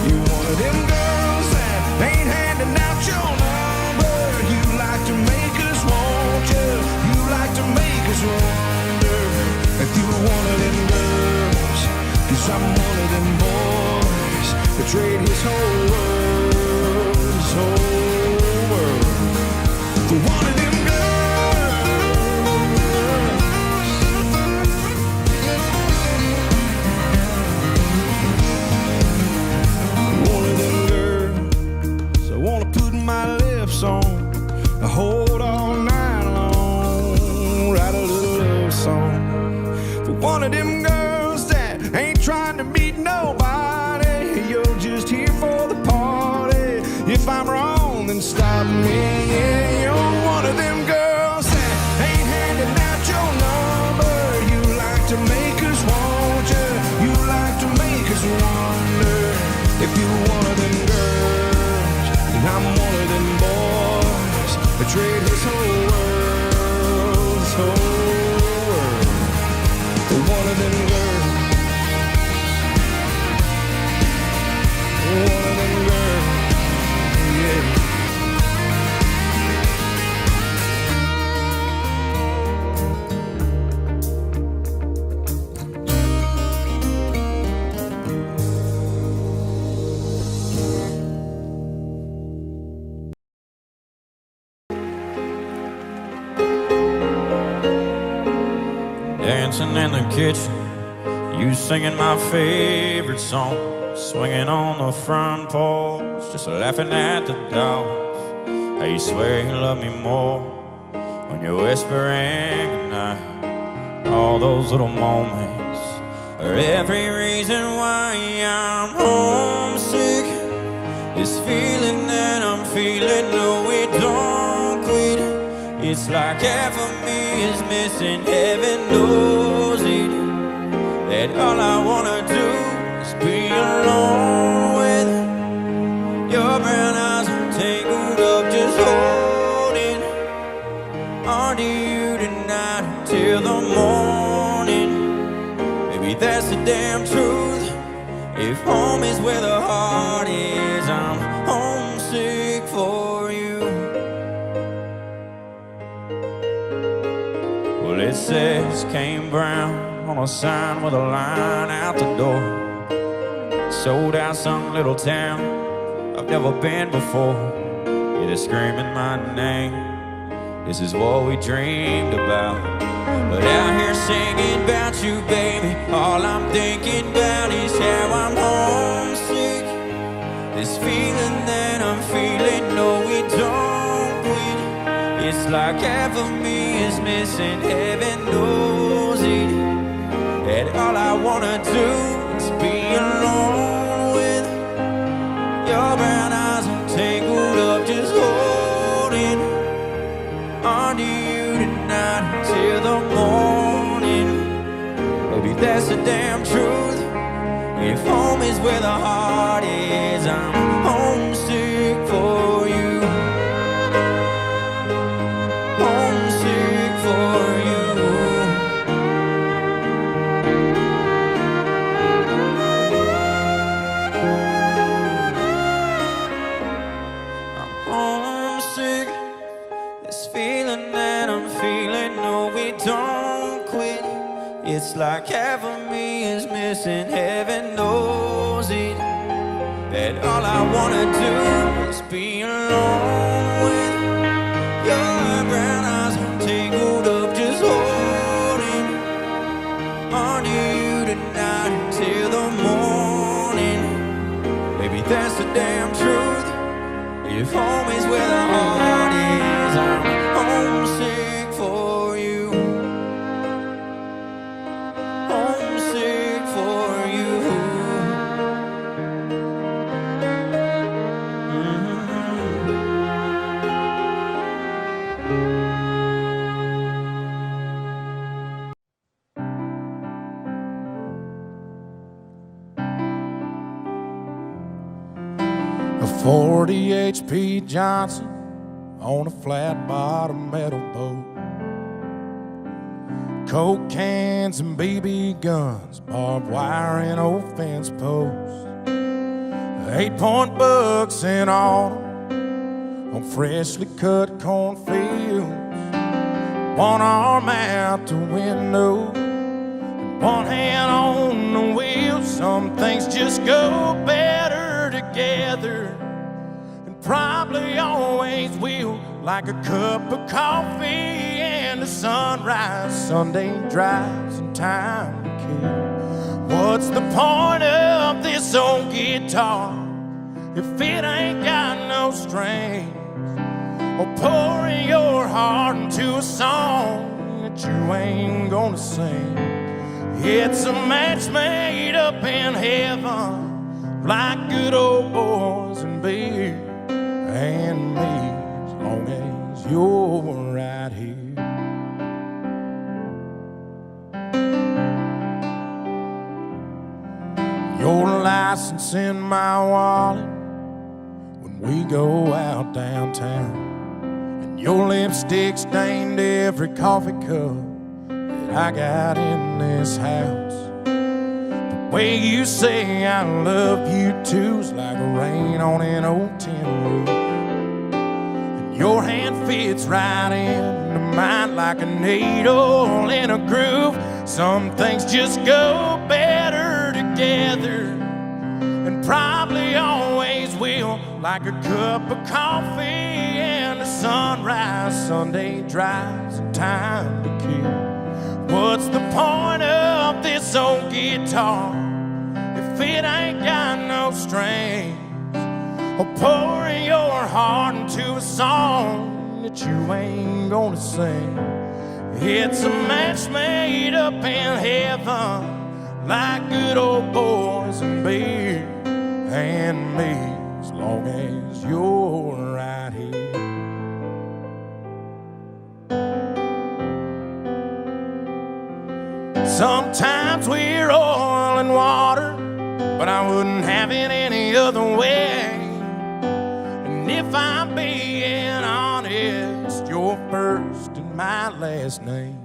You're one of them girls that ain't handing out your number. You like to make us want you. You like to make us wonder if you're one of them girls. 'Cause I'm one of them boys that trade his whole world, his whole world for one of them song, hold all night long, write a little love song for one of them girls that ain't trying to meet nobody. trade his whole world for one of them girls. One of them girls, yeah. Dancing in the kitchen, you singing my favorite song, swinging on the front porch, just laughing at the dogs. How you swear you love me more when you're whispering goodnight. All those little moments are every reason why I'm homesick. This feeling that I'm feeling, no, it don't quit. It's like half of me is missing, heaven knows it. That all I wanna do is be alone with your brown eyes tangled up, just holding on to you tonight until the morning. Maybe that's the damn truth. If home is where the heart is, I'm homesick for you. Well, it says Kane Brown on a sign with a line out the door. Sold out some little town I've never been before. Yeah, they're screaming my name. This is what we dreamed about. But out here singing about you, baby, all I'm thinking about is how I'm homesick. This feeling that I'm feeling, no, it don't quit. It's like half of me is missing, heaven knows it. And all I wanna do is be alone with your brown eyes tangled up, just holding on to you tonight until the morning. Maybe that's the damn truth. If home is where the heart is, I'm homesick for you. Homesick for you. Homesick, this feeling that I'm feeling, no, we don't quit. It's like half of me is missing, heaven knows it. That all I wanna do is be alone with your brown eyes tangled up, just holding on to you tonight until the morning. Maybe that's the damn truth. If home is where the heart is, I'm homesick for you. Homesick for you. A 40 HP Johnson on a flat bottom metal boat. Coke cans and BB guns, barbed wire and old fence posts. 8-point bucks in autumn on freshly cut cornfields. One arm out the window, and one hand on the wheel. Some things just go better together, and probably always will. Like a cup of coffee and a sunrise, Sunday drives and time to kill. What's the point of this old guitar if it ain't got no strings? Or pouring your heart into a song that you ain't gonna sing. It's a match made up in heaven, like good old boys and beer and me, as long as you're right here. Your license in my wallet when we go out downtown. Your lipstick stained every coffee cup that I got in this house. The way you say I love you too is like rain on an old tin roof. And your hand fits right into mine like a needle in a groove. Some things just go better together, and probably always will, like a cup of coffee and a sunrise. Sunday drives and time to kill. What's the point of this old guitar if it ain't got no strings? Or pouring your heart into a song that you ain't gonna sing. It's a match made up in heaven, like good old boys and beer and me, as long as you're right here. Sometimes we're oil and water, but I wouldn't have it any other way. And if I'm being honest, your first and my last name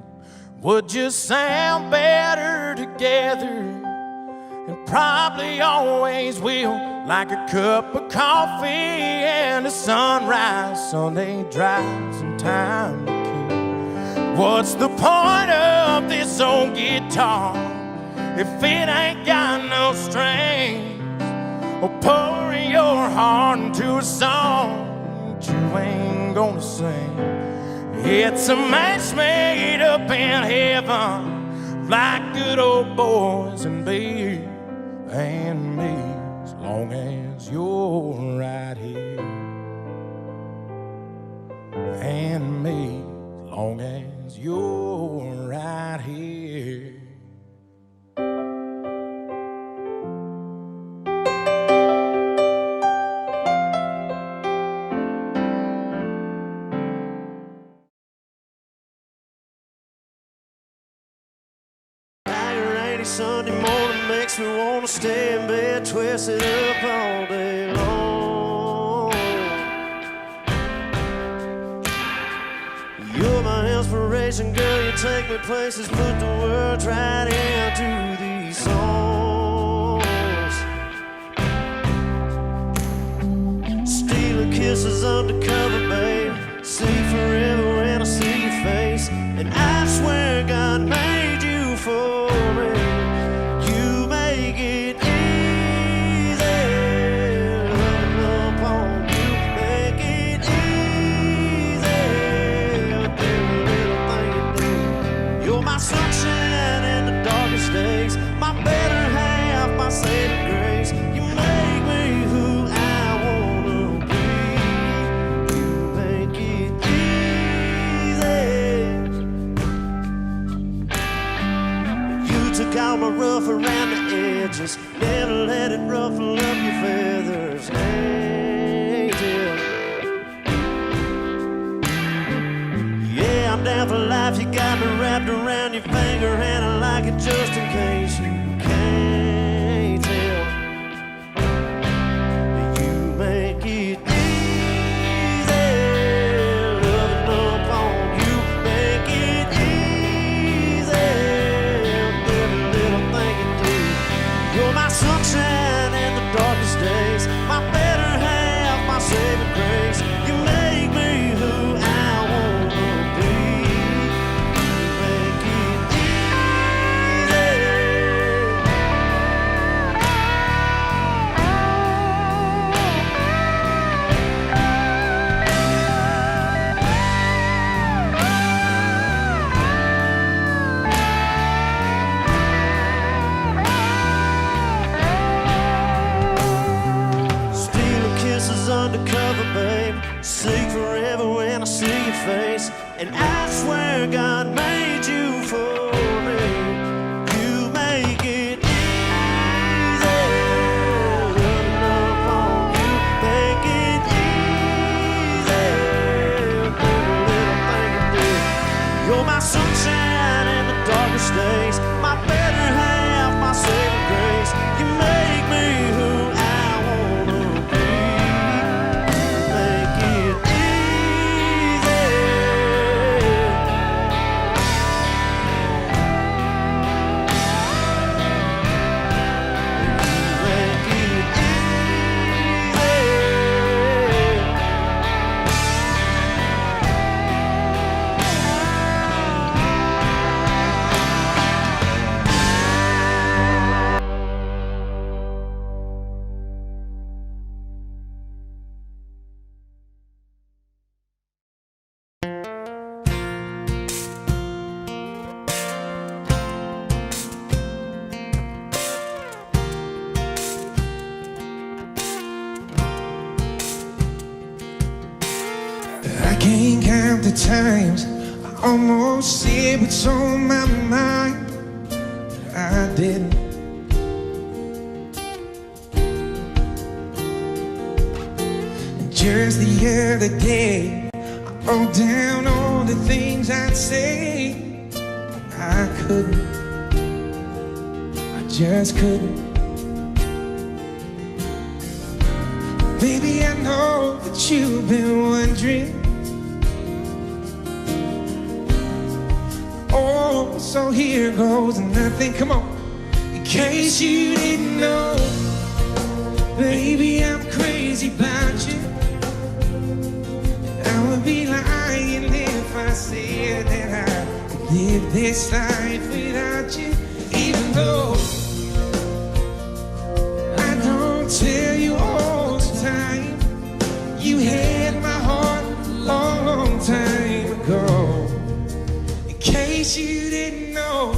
would just sound better together, and probably always will, like a cup of coffee and a sunrise. Sunday drives and time to kill. What's the point of this old guitar if it ain't got no strings? Or pouring your heart into a song that you ain't gonna sing. It's a match made up in heaven, like good old boys and beer and me, as long as you're right here. And me, as long as you're right here. Sunday morning makes me wanna stay in bed, twisted up all day long. You're my inspiration, girl, you take me places, put the words right into these songs. Stealing kisses undercover, babe, see forever when I see your face. And I swear God made you for me. My better half, my saving grace. You make me who I wanna be. You make it easy. You took out my rough around the edges, never let it ruffle up your feathers. Angel. Yeah, I'm down for life. You got me wrapped around your finger, and I like it just in case you can't tell. You make it easy, loving upon you. Make it easy, every little thing you do. You're my sunshine in the darkest days, my better half, my saving grace. You make me who I wanna be. Make it undercover, babe. Seek forever when I see your face. And I swear God made you for me. You make it easy, loving upon you. Make it easy, every little thing you do. You're my sunshine in the darkest days, my better half, my saving grace. You make me who I wanna be. Make it easy. can't count the times I almost said what's on my mind. I didn't. And just the other day, I wrote down all the things I'd say. I couldn't. I just couldn't. Baby, I know that you've been wondering. Oh, so here goes nothing. Come on. In case you didn't know, baby, I'm crazy about you. I would be lying if I said that I could live this life without you. Even though I don't tell you all the time, you had my heart a long, long time ago. In case you didn't know,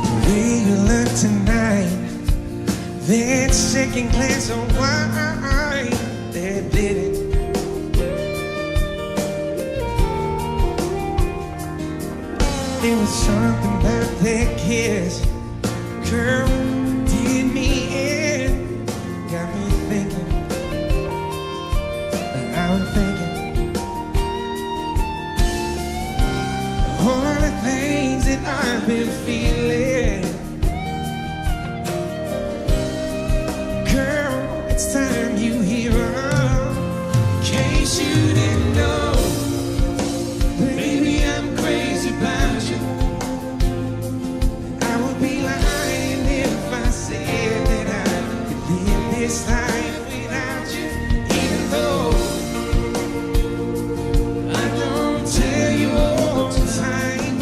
the way you look tonight, that second glass of wine, that did it. There was something about that kiss, girl, did me in. Got me thinking, I'm thinking all the things that I've been feeling. Girl, it's time you hear up. In case you didn't know, baby, I'm crazy about you. I would be lying if I said that I could live this life without you. Even though I don't tell you all the time,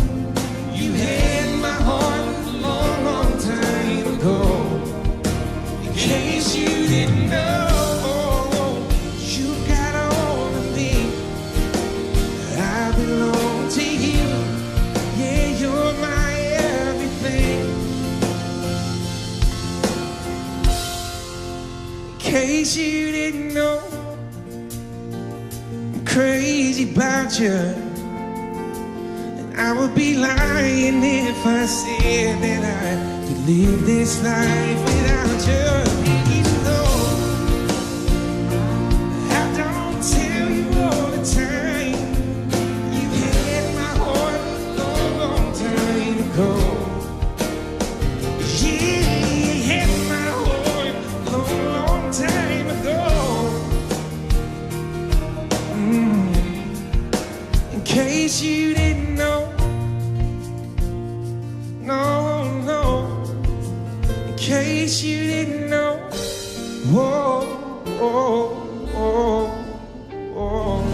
you had my heart a long, long time ago. In case you didn't know, you got all of me. I belong to you. Yeah, you're my everything. In case you didn't know, I'm crazy about you. And I would be lying if I said that I could live this life without you. Even though I don't tell you all the time, you had my heart a long, long time ago. Yeah, you had my heart a long, long time ago. In case you didn't know, no, no. In case you didn't know, whoa, oh, oh, oh.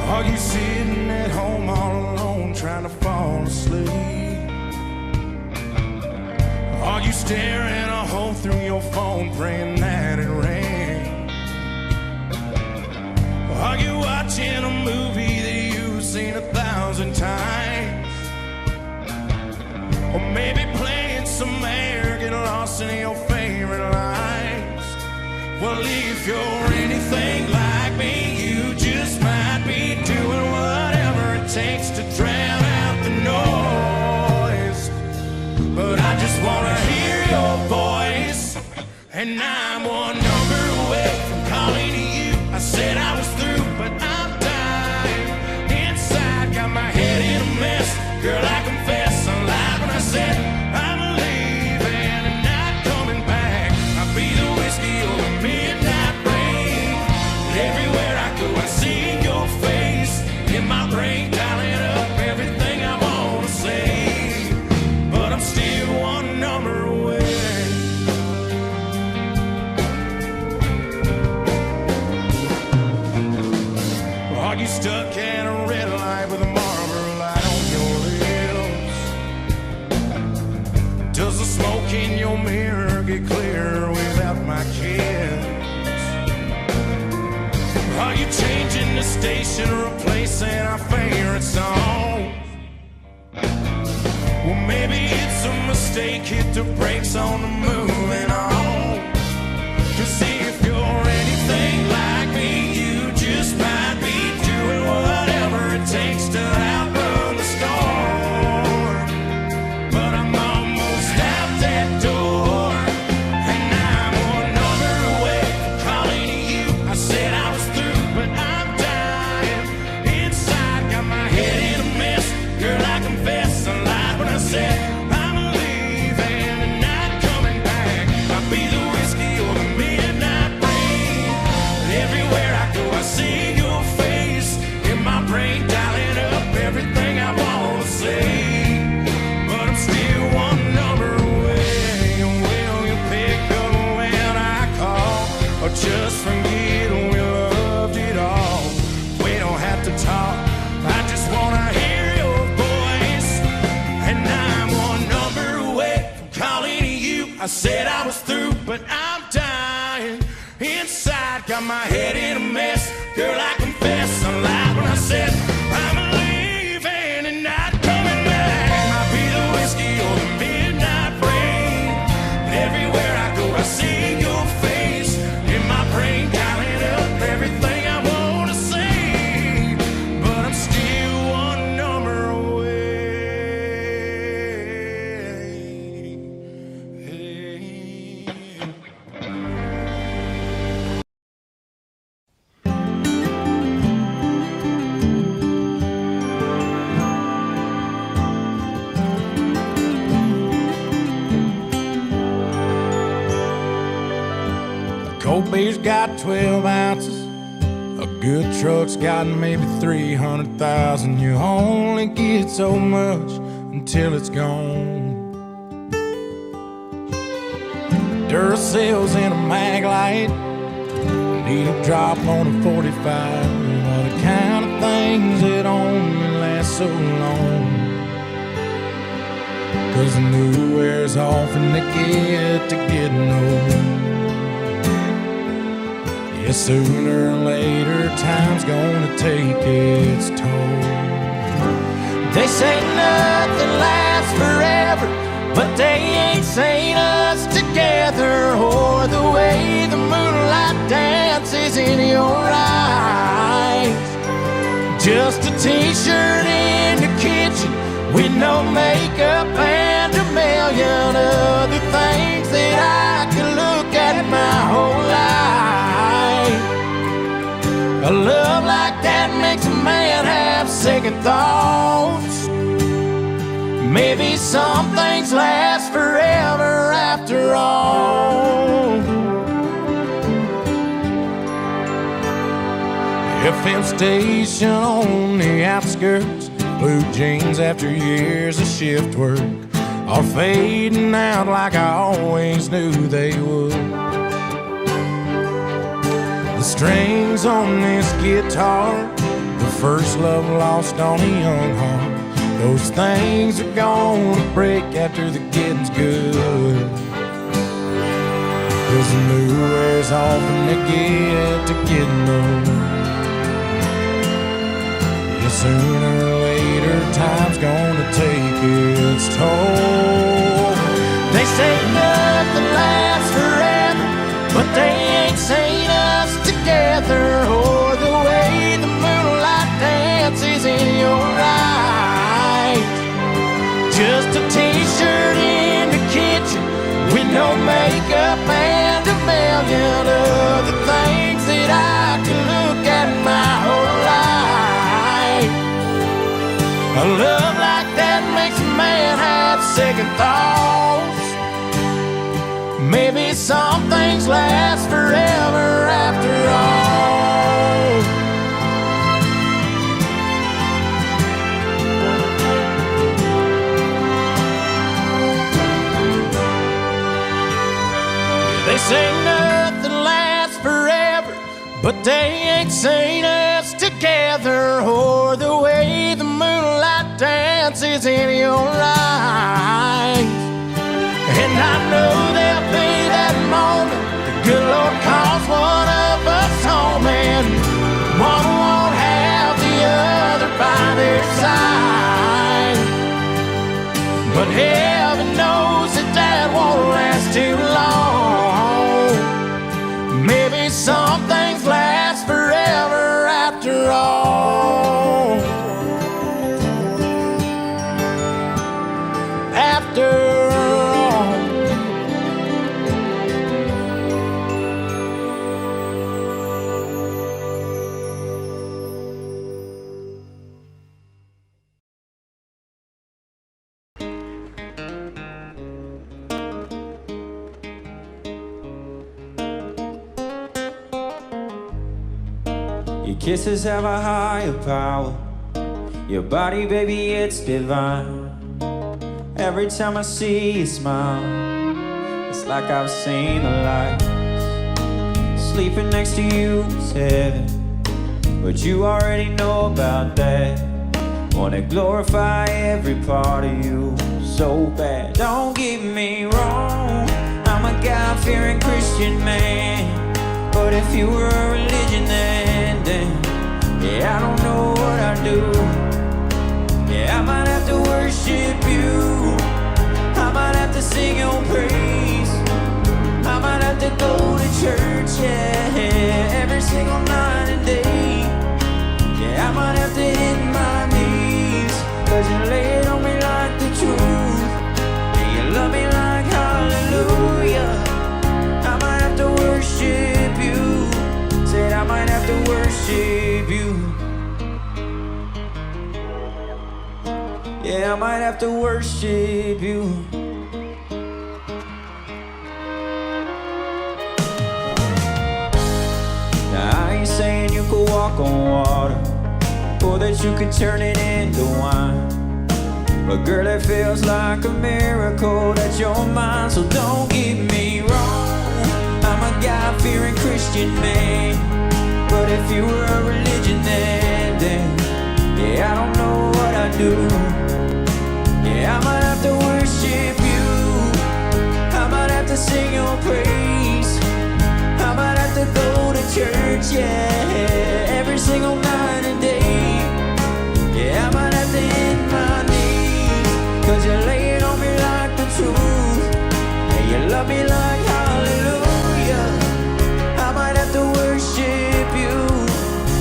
Are you sitting at home all alone trying to fall asleep? Are you staring a hole through your phone praying that it rains? Are you watching a movie that you've seen 1,000 times? Or maybe playing some air, get lost in your favorite lines? Well, if you're anything like me, you just might be doing whatever it takes to drown out the noise. But I just wanna hear your voice, and I'm one number away from calling to you. I said I was through, but I'm dying inside, got my head in a mess. Girl, I confess, I lied when I said I'm leaving and not coming back. I'll be the whiskey or the midnight rain. get clearer without my kids? Are you changing the station, replacing our favorite song? Well, maybe it's a mistake, hit the brakes on the moving on. 'Cause if you're anything like me, you just might be doing whatever it takes to outrun the storm. But I'm almost out that door, and I'm one number away from calling you. I said I was through, but I'm dying inside, got my head in a mess. Girl, I confess I lied when I said I'm leaving and not coming back. I'll be the whiskey or the midnight rain. Everywhere I go, I see your face in my brain, dialing up everything I want to say. But I'm still one number away. Will you pick up when I call, or just forget we loved it all? We don't have to talk, I just wanna hear your voice. And I'm one number away from calling you. I said I was through, but I'm dying inside, got my head in a mess. Girl, I confess I lied when I said I'm leaving and not coming back. Might be the whiskey or the midnight rain. And everywhere I go, I see your face in my brain, dialing up everything I want to say. But I'm still one number away. Cold beer's got 12 ounces. A good truck's got maybe 300,000. You only get so much until it's gone. Duracell's in a mag light, needle drop on a 45. Are the kind of things that only last so long. 'Cause the new wears off and they get to getting old. Yeah, sooner or later, time's gonna take its toll. They say nothing lasts forever, but they ain't seen us together, or the way the moonlight dances in your eyes. Just a t-shirt in the kitchen with no makeup and a million other things that I could look at my whole life. A love like that makes a man have second thoughts. Maybe some things last forever after all. FM station on the outskirts, blue jeans after years of shift work, are fading out like I always knew they would. The strings on this guitar, the first love lost on a young heart, those things are gonna break after the getting's good. 'Cause the new wears off and they get to getting old. Yeah, sooner or later, time's gonna take its toll. They say nothing lasts forever, but they ain't seen us together, or the way the moonlight dances in your eyes. Just a t-shirt in the kitchen with no makeup and a million other things that I could look at my whole life. A love like that makes a man have second thoughts. Maybe some things last forever after all. They say nothing lasts forever, but they ain't seen us together, or the way the moonlight dances in your eyes. And I know there'll be Your kisses have a higher power. Your body, baby, it's divine. Every time I see you smile, it's like I've seen the light. Sleeping next to you is heaven, but you already know about that. Wanna glorify every part of you so bad. Don't get me wrong, I'm a God-fearing Christian man, but if you were a religion then yeah, I don't know what I'd do. Yeah, I might have to worship you, I might have to sing your praise, I might have to go to church, yeah, every single night and day. Yeah, I might have to hit my knees, 'cause you lay it on me like the truth, and you love me like hallelujah. I might have to worship you, said I might have to worship you. Yeah, I might have to worship you. Now I ain't saying you could walk on water, or that you could turn it into wine, but girl, it feels like a miracle that you're mine. So don't get me wrong, I'm a God-fearing Christian man, but if you were a religion then yeah, I don't know what I'd do. Yeah, I might have to worship you, I might have to sing your praise, I might have to go to church, yeah, every single night and day. Yeah, I might have to hit my knees, 'cause you lay it on me like the truth, and you love me like hallelujah. I might have to worship you,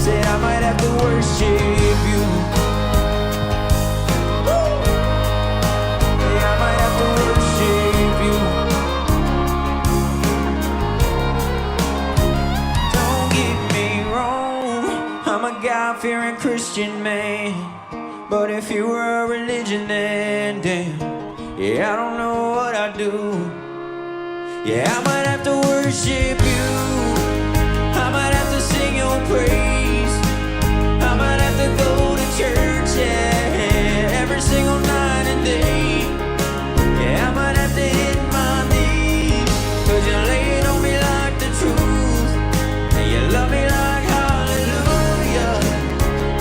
said I might have to worship you. Yeah, I might have to worship you. Don't get me wrong, I'm a God-fearing Christian man, but if you were a religion then yeah, I don't know what I'd do. Yeah, I might have to worship you, I might have to sing your praise, I might have to go to church, yeah, every single night and day. Yeah, I might have to hit my knees, 'cause you lay it on me like the truth, and you love me like hallelujah.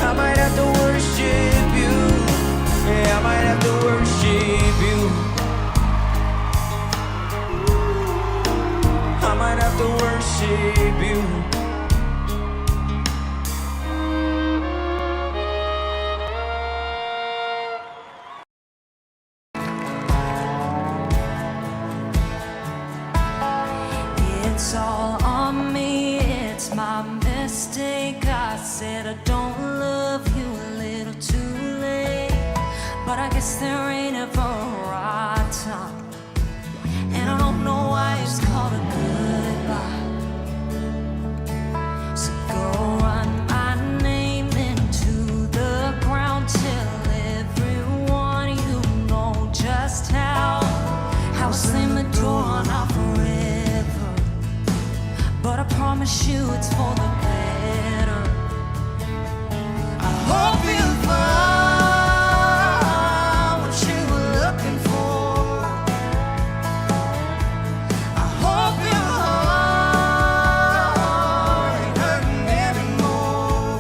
I might have to worship you, yeah, I might have to worship you. I might have to worship you. It's all on me, it's my mistake. I said I don't love you a little too late, but I guess there ain't ever a right time, and I don't know why it's called a goodbye. So go run my name into the ground, tell everyone you know just how slam the door on our forever, but I promise you it's for the better. I hope you find what you were looking for. I hope your heart ain't hurting anymore,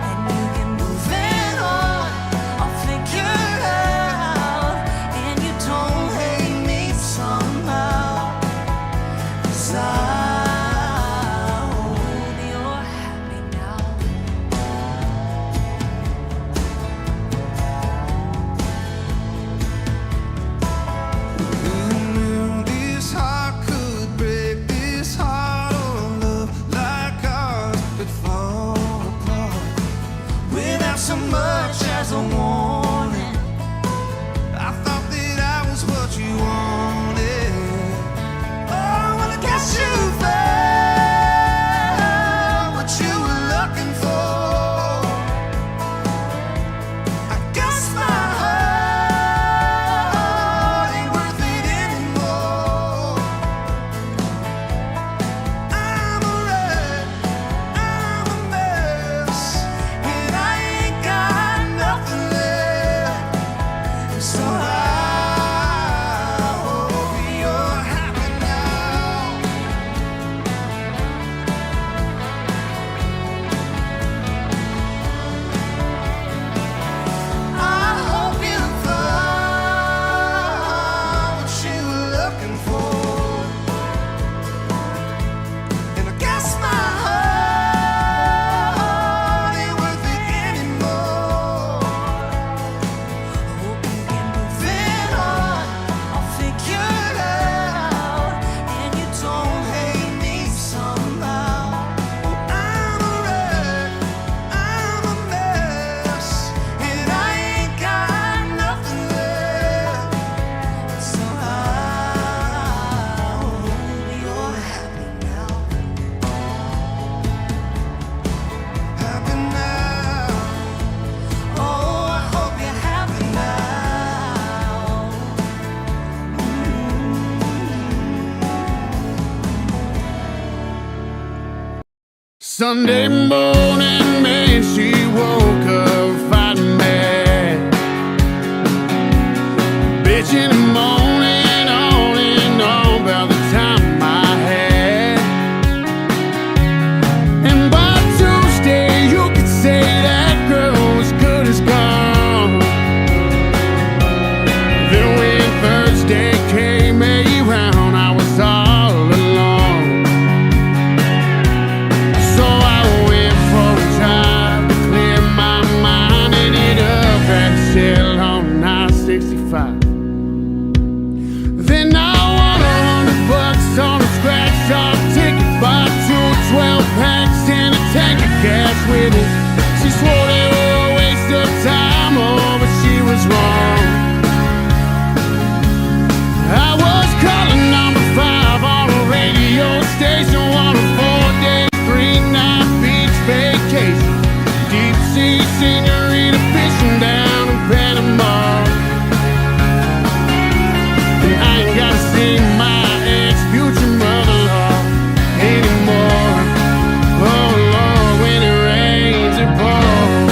and you can move it on or figure it out, and you don't hate me somehow, 'cause I hope you're happy now. Who knew this heart could break, this heart or love like ours could fall apart without so much as a warning? I thought that I was what you wanted. Oh, well, I guess you found what you were looking for. I guess my heart ain't worth it anymore. I'm a wreck, Sunday morning, man, she woke up fighting mad, bitching and moaning on and on about the time I had. And by Tuesday, you could say that girl was good as gone. Then when Thursday came around, I was all alone. So I went for a drive to clear my mind and hit up that shell on I-65. Then I won $100 on a scratch-off ticket, bought 2 12-packs and a tank of gas with it. She swore they were a waste of time, oh, but she was wrong. I was calling number 5 on a radio station, on a 4-day, 3-night beach vacation. Deep sea senorita fishing down in Panama. And I ain't gotta see my ex-future mother-in-law anymore. Oh Lord, when it rains it pours.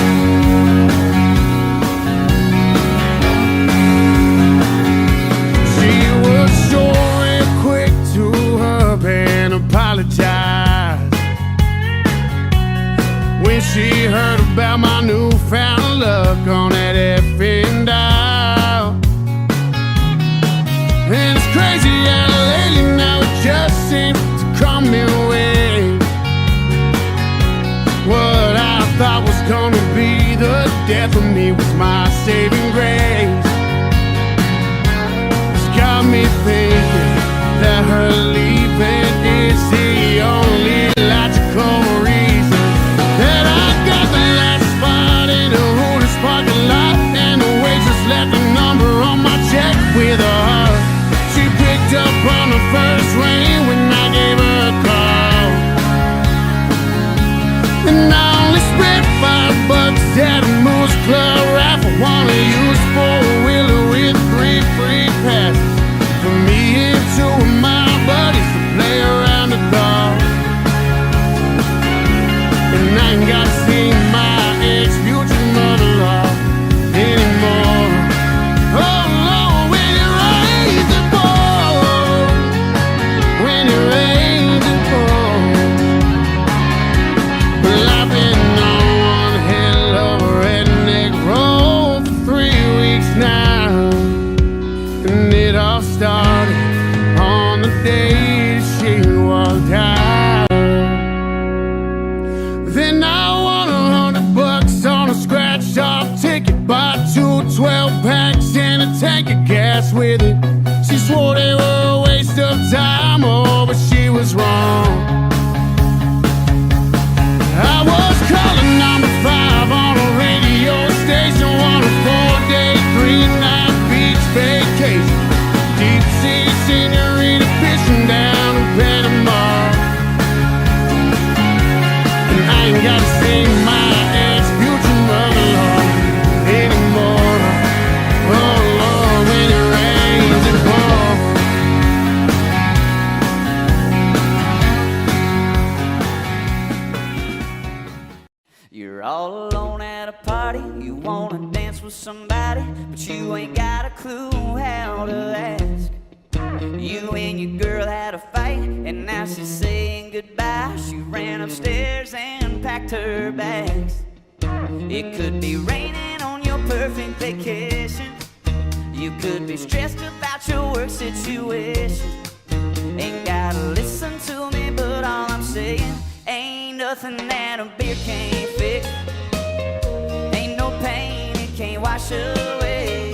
She was sure real quick to up and apologize when she heard about my newfound luck on that effing dial. And it's crazy how lately now it just seems to come in waves. What I thought was gonna be the death of me was my saving grace. It's got me thinking that her leaving is the only logical reason that I got the last spot in the Hooters parking lot, and the waitress left a number on my check with a heart. She picked up on the first ring when I gave her a call, and I only spent $5 at a Moose Club raffle on a used 4-wheeler with 3 free passes for me and 2 of my buddies to play around the golf. And I ain't got to see my ex-future mother-in-law anymore. Oh Lord, when it rains it pours. When it rains it pours. Well, I've been on one hell of a redneck road for 3 weeks now, and it all started on the day that she walked out. Then I won $100 on a scratch-off ticket, bought 2 12-packs and a tank of gas with it. She swore they were a waste of time, oh, but she was wrong. I was calling number 5 on a radio station, on a 4-day, 3-night beach vacation. Deep sea senorita fishing down in Panama. And I ain't gotta see my ex-future mother-in-law anymore. Oh Lord, when it rains it pours. You're all alone at a party, you wanna dance with somebody, but you ain't got a clue how to ask. You and your girl had a fight, and now she's saying goodbye. She ran upstairs and packed her bags. It could be raining on your perfect vacation. You could be stressed about your work situation. Ain't gotta listen to me, but all I'm saying, ain't nothing that a beer can't fix. Ain't no pain it can't wash away.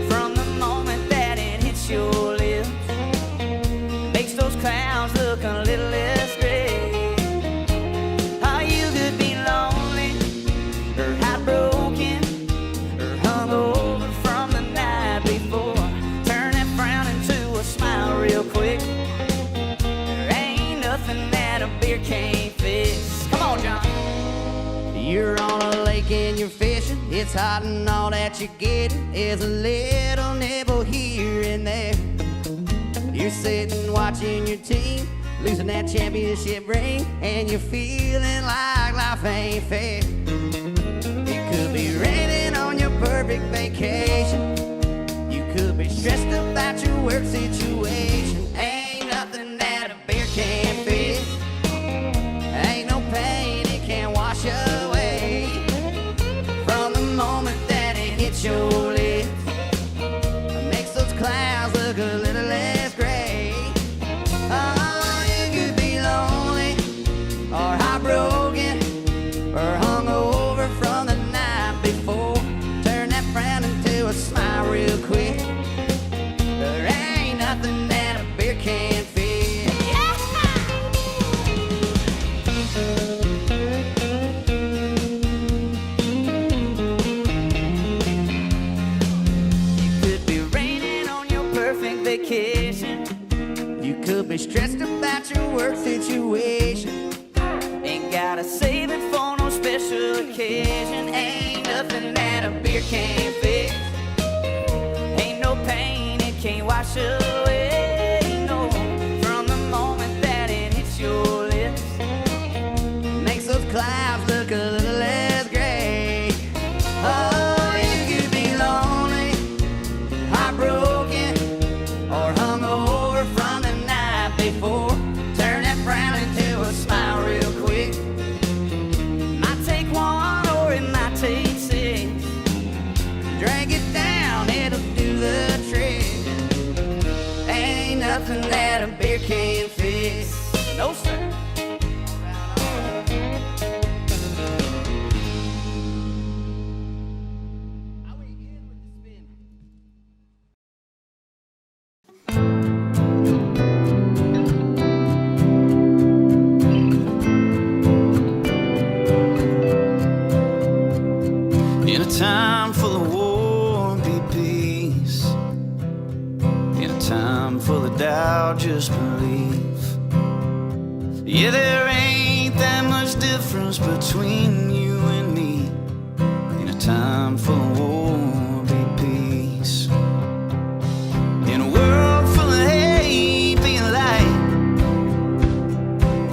From the moment that it hits your lips, makes those clouds look a little less gray. Oh, you could be lonely, or heartbroken, or hungover from the night before. Turn that frown into a smile real quick. There ain't nothing that a beer can't fix. Come on, John. You're on a lake and you're fishing. It's hot and all that you're getting is a little nibble here and there. You're sitting watching your team losing that championship ring, and you're feeling like life ain't fair. It could be raining on your perfect vacation. You could be stressed about your work situation. Ain't nothing that a beer can't fix. Ain't no pain it can't wash away. From the moment that it hits your lips, it makes those clouds look a little less gray. Oh, you could be lonely or heartbroken or hungover from the night before. Turn that frown into a smile real quick. There ain't nothing that a beer can't fix. You could be raining on your perfect vacation. You could be stressed about your work situation. Ain't gotta save it for no special occasion. Ain't nothing that a beer can't fix. Ain't no pain it can't wash away. No, from the moment that it hits your lips, makes those clouds look a little less gray. Oh, you could be lonely, heartbroken, or hungover from the night before. Turn that frown into a smile real quick. Might take one or it might take six. Drag it down, it'll do the trick. Ain't nothing that a beer can't fix. No, sir. In a time full of war, be peace. In a time full of doubt, just believe. Yeah, there ain't that much difference between you and me. In a time full of war, be peace. In a world full of hate, be a light.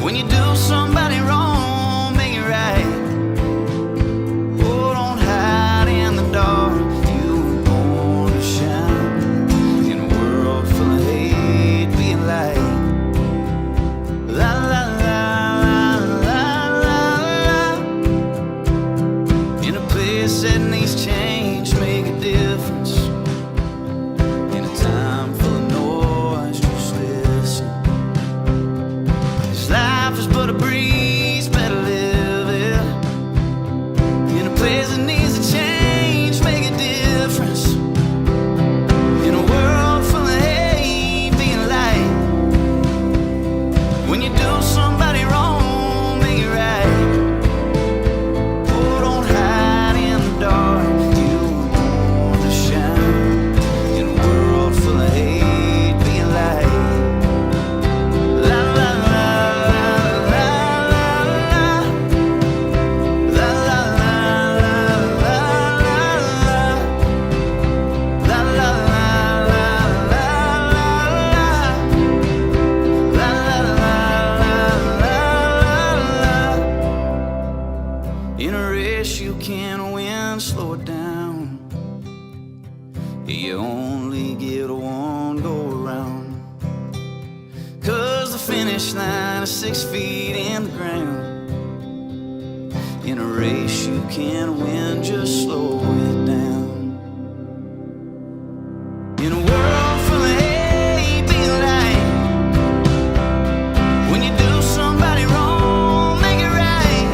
When you do somebody wrong, make it right. Setting these change make a difference. In a time full of noise, just listen. This life is but a breeze, better live it. In a place that needs a change, make a difference. In a world full of hate, being light. When you do somebody wrong, make it right. In a race you can't win, slow it down. You only get a one go around. 'Cause the finish line is 6 feet in the ground. In a race you can't win, just slow it down. In a world full of hate, be a light. When you do somebody wrong, make it right.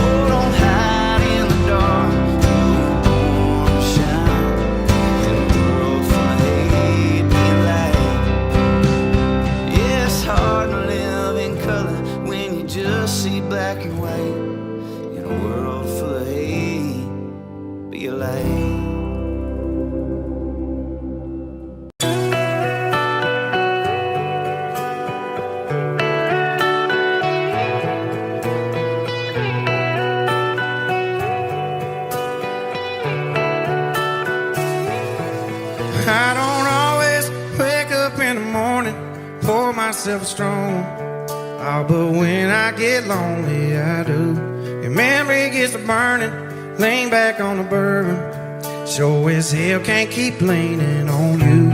Oh, don't hide in the dark. You were born to shine. In a world full of hate, be a light. Yeah, it's hard to live in color when you just see black and white. In a world full of hate, myself strong. Oh, but when I get lonely, I do. Your memory gets to burning, lean back on the bourbon. Sure as hell can't keep leaning on you.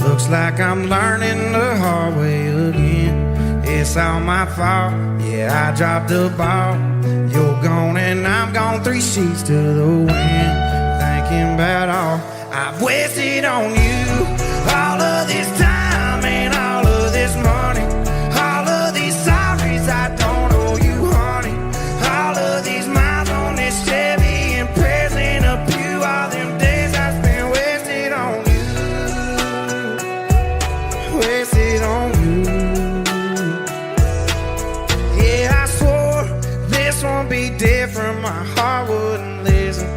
Looks like I'm learning the hard way again. It's all my fault, yeah, I dropped the ball. You're gone and I'm gone, 3 sheets to the wind. Thinking about all I've wasted on you. All of this time and all of this money. All of these sorries I don't owe you, honey. All of these miles on this Chevy and present a few. All them days I spent wasted on you. Wasted on you. Yeah, I swore this won't be different. My heart wouldn't listen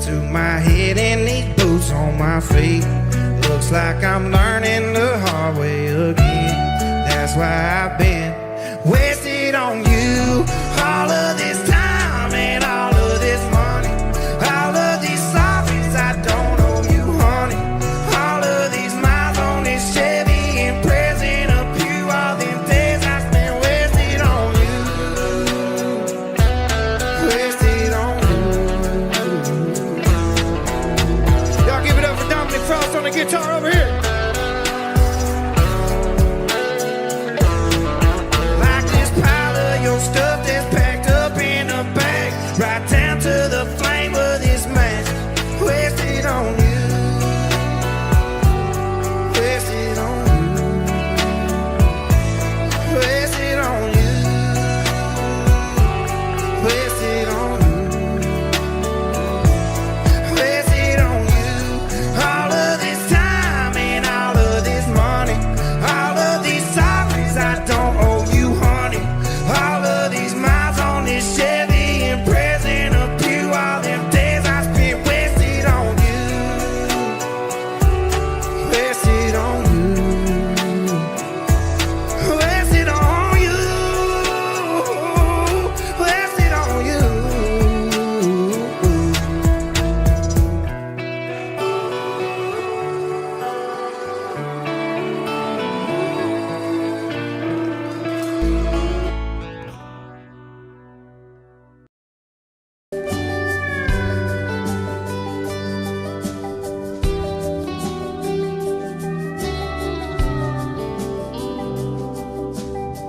to my head and these boots on my feet. Looks like I'm learning the hard way again. That's why I've been wasted on you. All of this time and all of this money. All of these sorries I don't owe you, honey. All of these miles on this Chevy and present a few. All them days I spent wasted on you. Wasted on you. Y'all give it up for Dominic Frost on the guitar over here. Like this pile of your stuff that's packed up in a bag, right down to the flame of this match. Wasted on you. Wasted on you. Wasted on you. Wasted on you. Wasted on you. All of this time and all of this money. All of these sorries I don't owe you, honey. All of these miles on this Chevy and present a few. All them days I spent wasted on you. Wasted on you. Wasted on you. Wasted on you.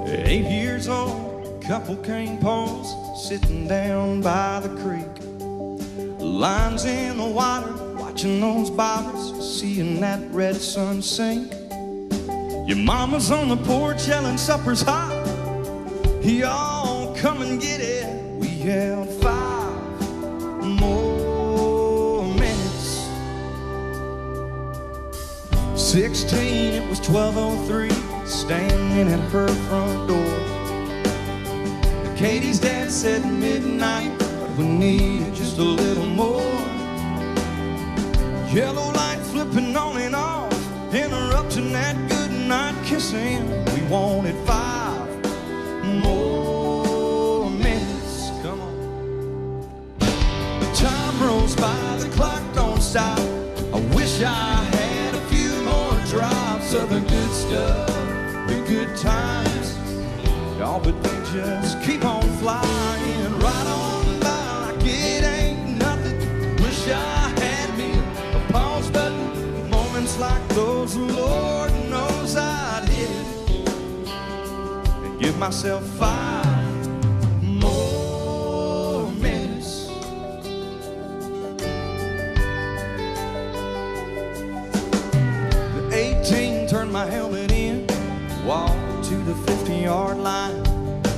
At 8 years old, couple Kane paws sitting down by the creek. Lines in the water, watching those bobbers, seeing that red sun sink. Your mama's on the porch yelling supper's hot. Y'all come and get it. We had 5 more minutes. 16, it was 12:03, standing at her front door. Katie's dad said midnight, but we needed just a little more. Yellow light flipping on and off, interrupting that good night kissing. We wanted 5 more minutes. Come on. The time rolls by, the clock don't stop. I wish I had a few more drops of the good stuff, the good times. Oh, but they just keep on flying right on by like it ain't nothing. Wish I had me a pause button. Moments like those, Lord knows I'd hit it and give myself 5 more minutes. The 18 turned my helmet in, walked to the 50-yard line.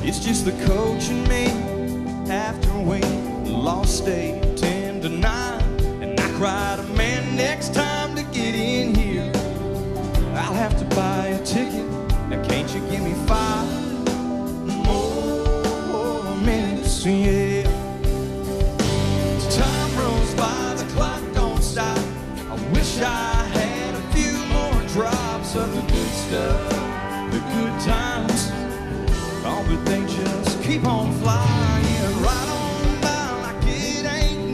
It's just the coach and me after we lost state 10-9. And I cried, man, next time to get in here, I'll have to buy a ticket. Now can't you give me 5 more minutes? Yeah. Time rolls by, the clock don't stop. I wish I had a few more drops of the good stuff, the good times. Oh, but they just keep on flying right on by like it ain't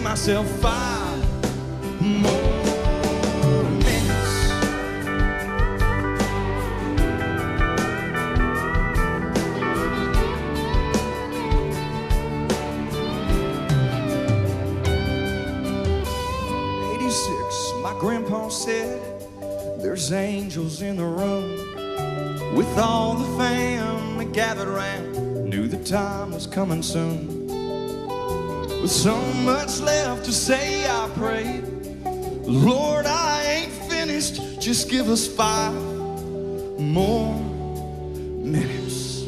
myself 5 more minutes. My grandpa said there's angels in the room with all the family gathered around. Knew the time was coming soon. With so much left to say, I prayed, Lord, I ain't finished. Just give us 5 more minutes.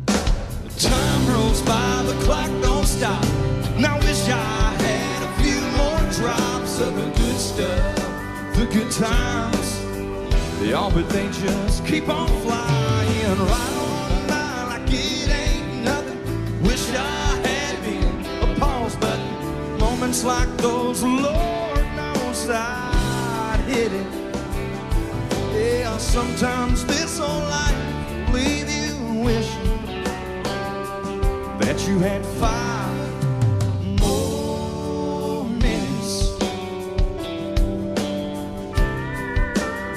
The time rolls by, the clock don't stop. And I wish I had a few more drops of the good stuff, the good times. Yeah, but they just keep on flying right on by like it ain't nothing. Wish I had been a pause button. Moments like those, Lord knows I'd hit it. Yeah, sometimes this old life leave you wishing that you had 5 more minutes.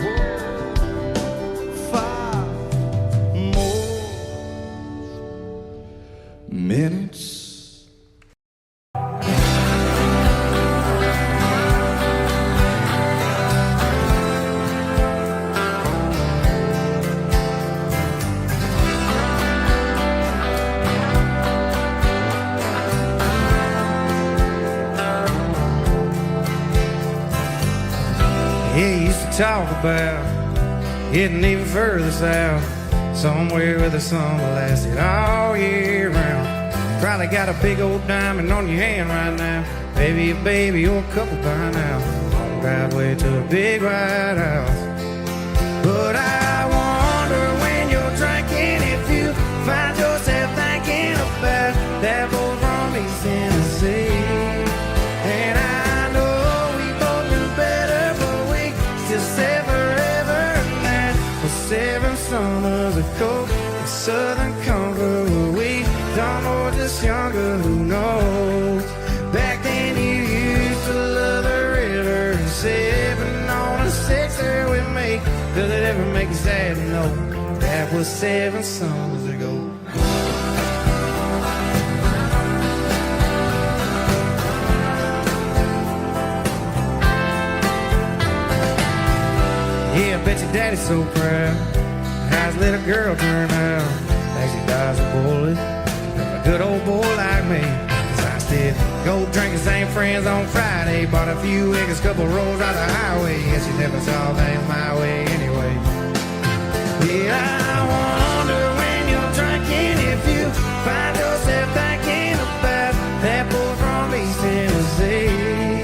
Whoa, 5 more minutes. He used to talk about getting even further south, somewhere where the sun will last it all year round. Probably got a big old diamond on your hand right now, maybe a baby or a couple by now, on the driveway to a big white house. But I wonder when you're drinking if you find yourself thinking about that boy from East Tennessee. And I know we both knew better, but we still said forever. And that was 7 summers ago in Southern Comfort, where we done more just younger, who knows? Back then you used to love the river and sipping on a 6er with me. Does it ever make you sad to know that was 7 summers ago? Yeah, I bet your daddy's so proud. How's a little girl turned out? Thinks he dodged a bullet from a good old boy like me. Cause I still go drinking, same friends on Friday. Bought a few eggs, couple rolls out the highway. Guess you never saw things my way anyway. Yeah, I wonder when you're drinking if you find yourself thinking about that boy from East Tennessee.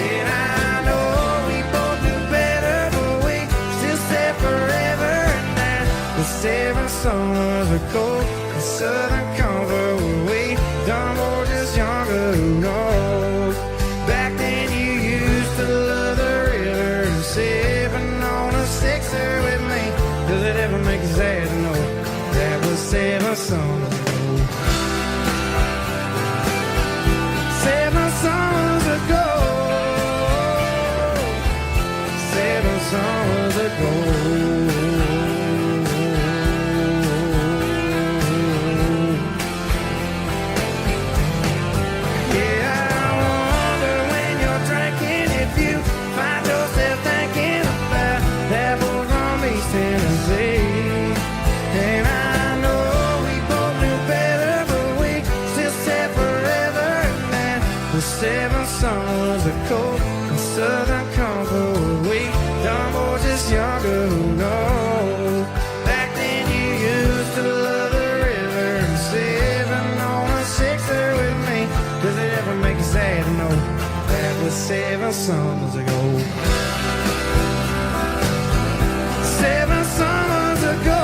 And I know we both knew better, but we still said forever. And that was 7 summers ago in Southern Comfort, where we done more just younger, who knows? Back then you used to love the river and sipping on a 6er with me. Does it ever make you sad to know that was 7 summers ago? 7 summers ago. 7 summers ago. Yeah, I wonder when you're drinking if you find yourself thinking about that boy from East Tennessee. And I know we both knew better, but we still said forever. And that was 7 summers ago in Southern Comfort, where we done more just younger, who knows? Back then you used to love the river and sipping on a 6er with me. Does it ever make you sad to know that was 7 summers ago? 7 summers ago.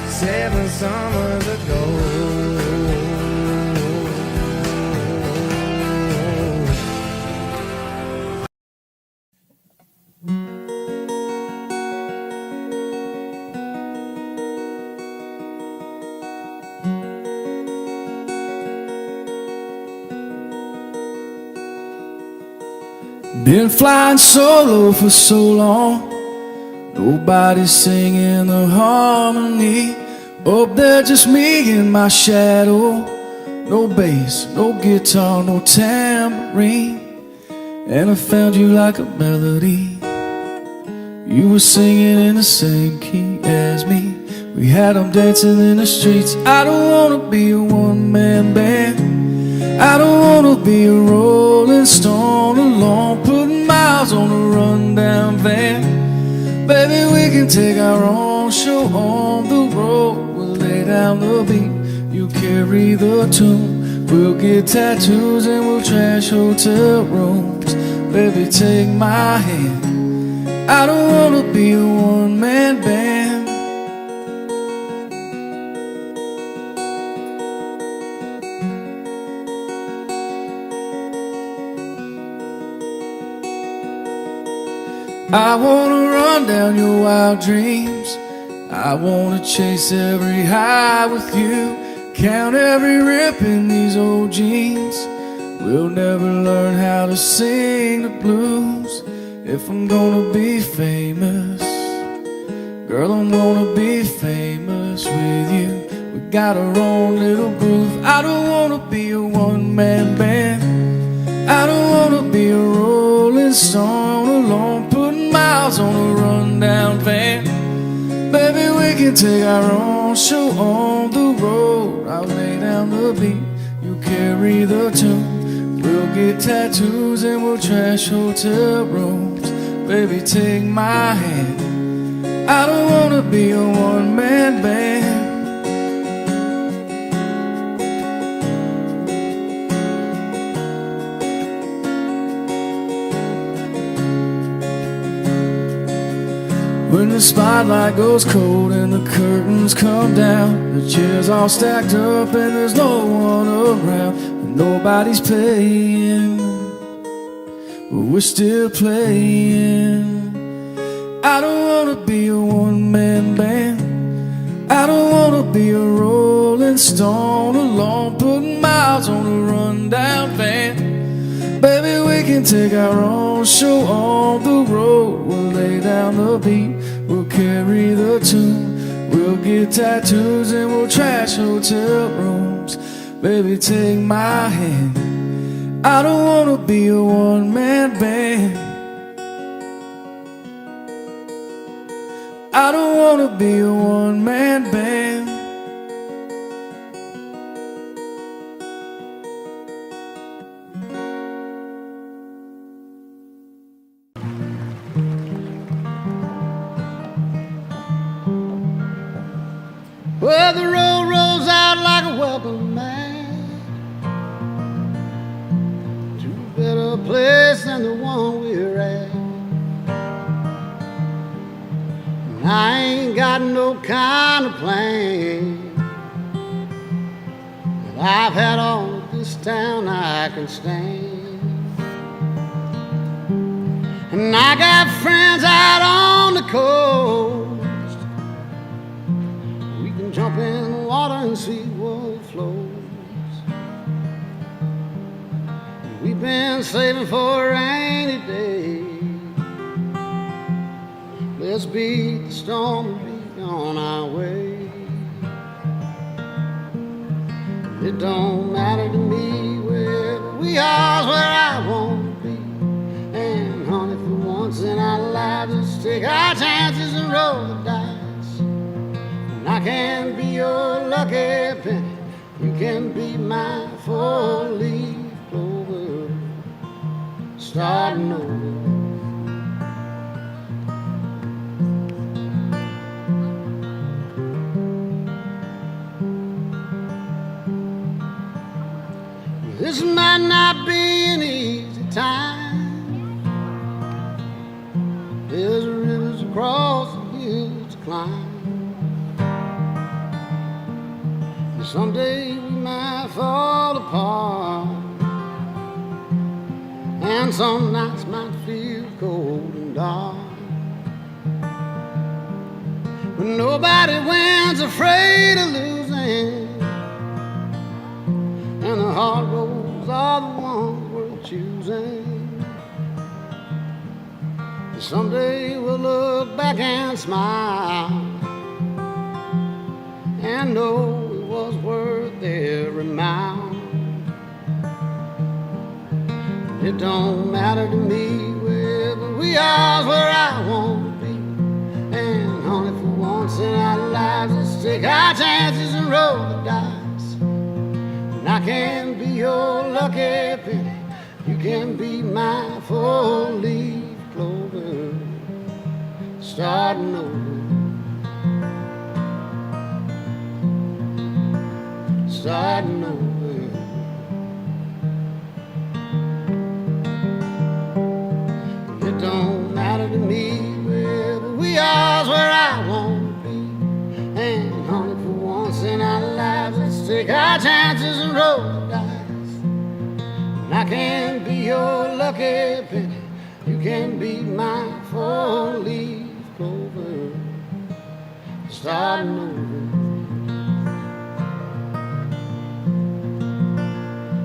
7 summers ago. Been flying solo for so long, nobody's singing the harmony. Up there just me and my shadow. No bass, no guitar, no tambourine. And I found you like a melody. You were singing in the same key as me. We had them dancing in the streets. I don't wanna be a one-man band. I don't wanna be a rolling stone alone, putting miles on a rundown van. Baby, we can take our own show on the road. We'll lay down the beat, you carry the tune. We'll get tattoos and we'll trash hotel rooms. Baby, take my hand. I don't wanna be a one-man band. I wanna run down your wild dreams. I wanna chase every high with you. Count every rip in these old jeans. We'll never learn how to sing the blues. If I'm gonna be famous, girl, I'm gonna be famous with you. We got our own little groove. I don't wanna be a one-man band. I don't wanna be a rolling stone alone, putting miles on a rundown van. Baby, we can take our own show on the road. I'll lay down the beat, you carry the tune. We'll get tattoos and we'll trash hotel rooms. Baby, take my hand. I don't wanna be a one-man band. When the spotlight goes cold and the curtains come down, the chairs all stacked up and there's no one around, and nobody's paying, but we're still playing. I don't wanna be a one-man band. I don't wanna be a rolling stone alone, putting miles on a rundown van. Baby, we can take our own show on the road. We'll lay down the beat, we'll carry the tune. We'll get tattoos and we'll trash hotel rooms. Baby, take my hand. I don't wanna be a one-man band. I don't wanna be a one-man band. Well, the road rolls out like a welcome mat to a better place than the one we're at. And I ain't got no kind of plan, but I've had all of this town I can stand. And I got friends out on the coast. Jump in the water and see what flows. We've been saving for a rainy day. Let's beat the storm and be on our way. It don't matter to me wherever we are, where I want to be. And honey, for once in our lives, let's take our chances and roll the dice. I can be your lucky penny, you can be my four-leaf clover, starting over. This might not be an easy time. There's rivers across the hills to climb. Someday we might fall apart, and some nights might feel cold and dark. But nobody wins afraid of losing, and the hard roads are the ones worth choosing. someday we'll look back and smile and know it was worth every mile. It don't matter to me wherever we are, where I want to be. And honey, for once in our lives, let's take our chances and roll the dice. And I can be your lucky penny, you can be my four-leaf clover, starting over, starting over. It don't matter to me wherever we are, where I want to be. And honey, for once in our lives, let's take our chances and roll the dice. And I can be your lucky penny, you can be my four-leaf clover, starting over,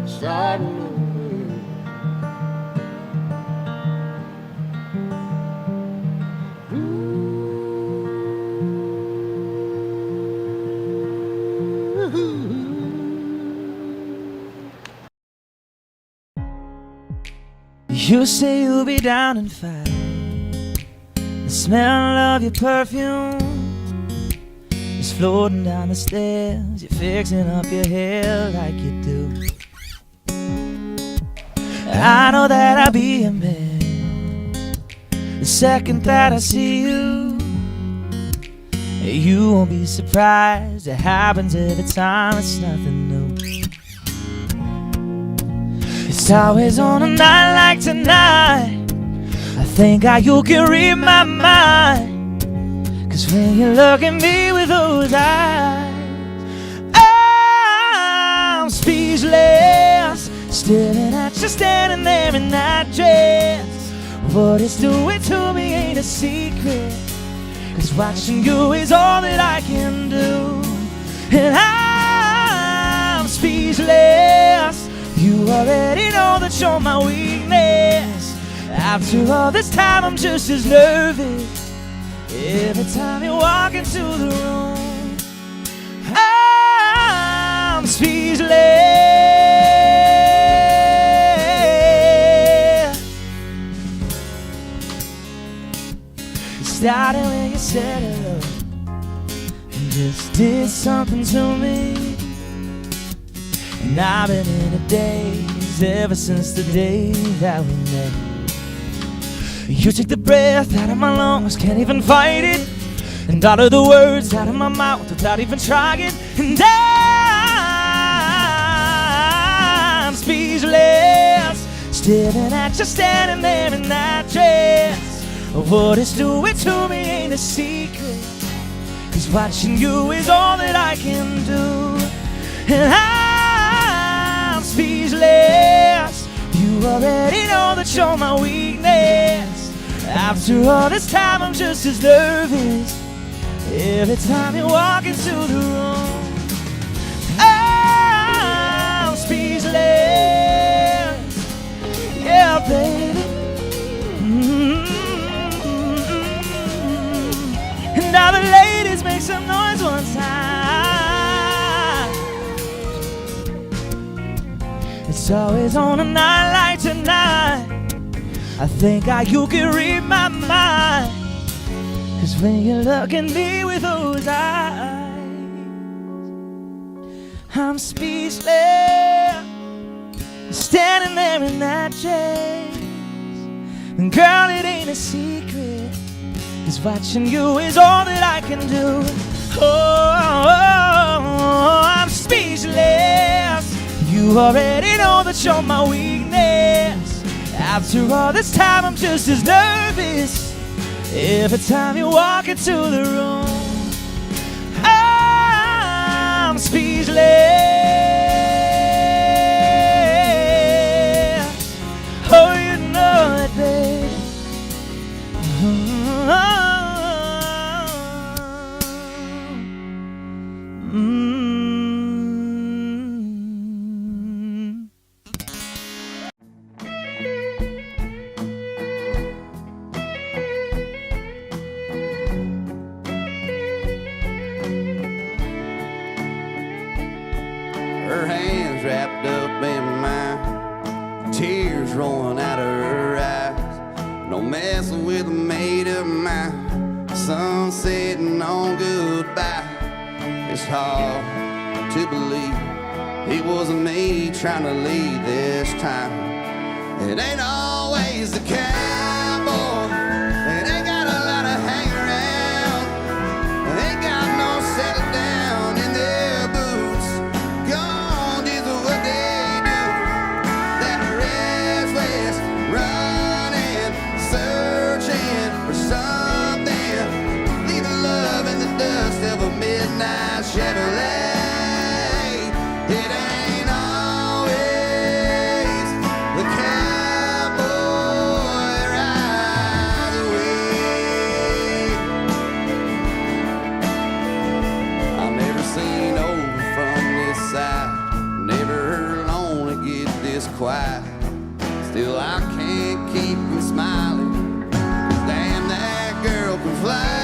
starting over. You say you'll be down in 5. The smell of your perfume is floating down the stairs. You're fixing up your hair like you do. I know that I'll be in bed the second that I see you. You won't be surprised, it happens every time, it's nothing new. It's always on a night like tonight, I think you can read my mind. Cause when you look at me with those eyes, I'm speechless, staring at you standing there in that dress. What it's doing to me ain't a secret, cause watching you is all that I can do. And I'm speechless, you already know that you're my weakness. After all this time I'm just as nervous every time you walk into the room. I'm speechless. It started when you said hello and just did something to me. And I've been in a daze ever since the day that we met. You take the breath out of my lungs, can't even fight it, and all of the words out of my mouth without even trying. And I'm speechless, staring at you standing there in that dress. What it's doing to me ain't a secret, cause watching you is all that I can do. And I'm speechless, you already know that you're my weakness. After all this time I'm just as nervous every time you walk into the room. I'm speechless, yeah baby. And all the ladies make some noise one time. It's always on a night like tonight, I think you can read my mind. Cause when you look at me with those eyes, I'm speechless, standing there in that chase. And girl, it ain't a secret, cause watching you is all that I can do. Oh, I'm speechless, you already know that you're my weakness. After all this time I'm just as nervous every time you walk into the room. I'm speechless, oh you know it baby. tears rolling out of her eyes. No messing with a mate of mine. Sun setting on goodbye. It's hard to believe it wasn't me trying to lead this time. It ain't always the cowboy. It ain't got a lot of hang around. It ain't got no settle down in their boots. Gone is what they do. That restless running, searching for something, leaving love in the dust of a midnight Chevrolet. It ain't always the cowboy rides away. I've never seen over from this side, never heard alone it get this quiet. Still I can't keep from smiling. Damn, that girl can fly.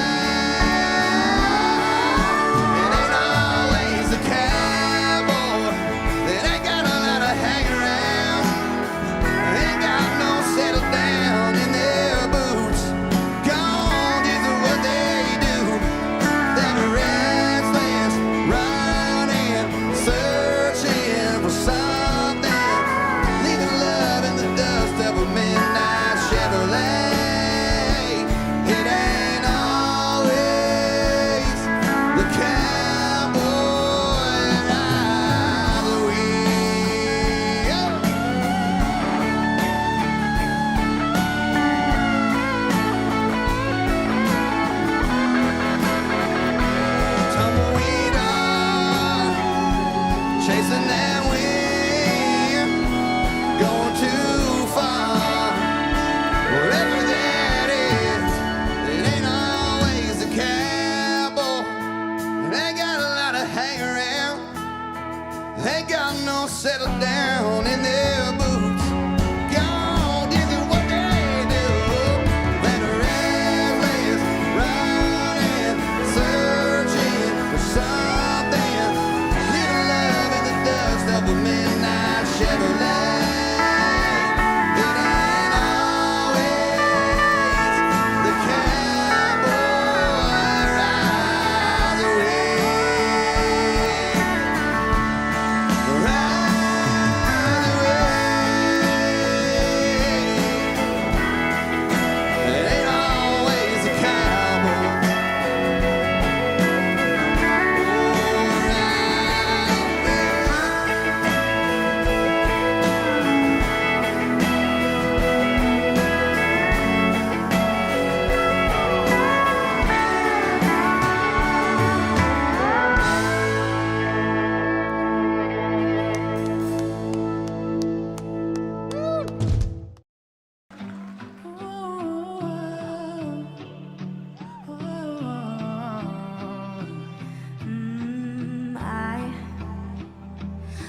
Settle down in their boots. Gone is what they do. Then restless, running, searching for something, leaving love in the dust of a midnight Chevrolet. It ain't always the cowboy rides away.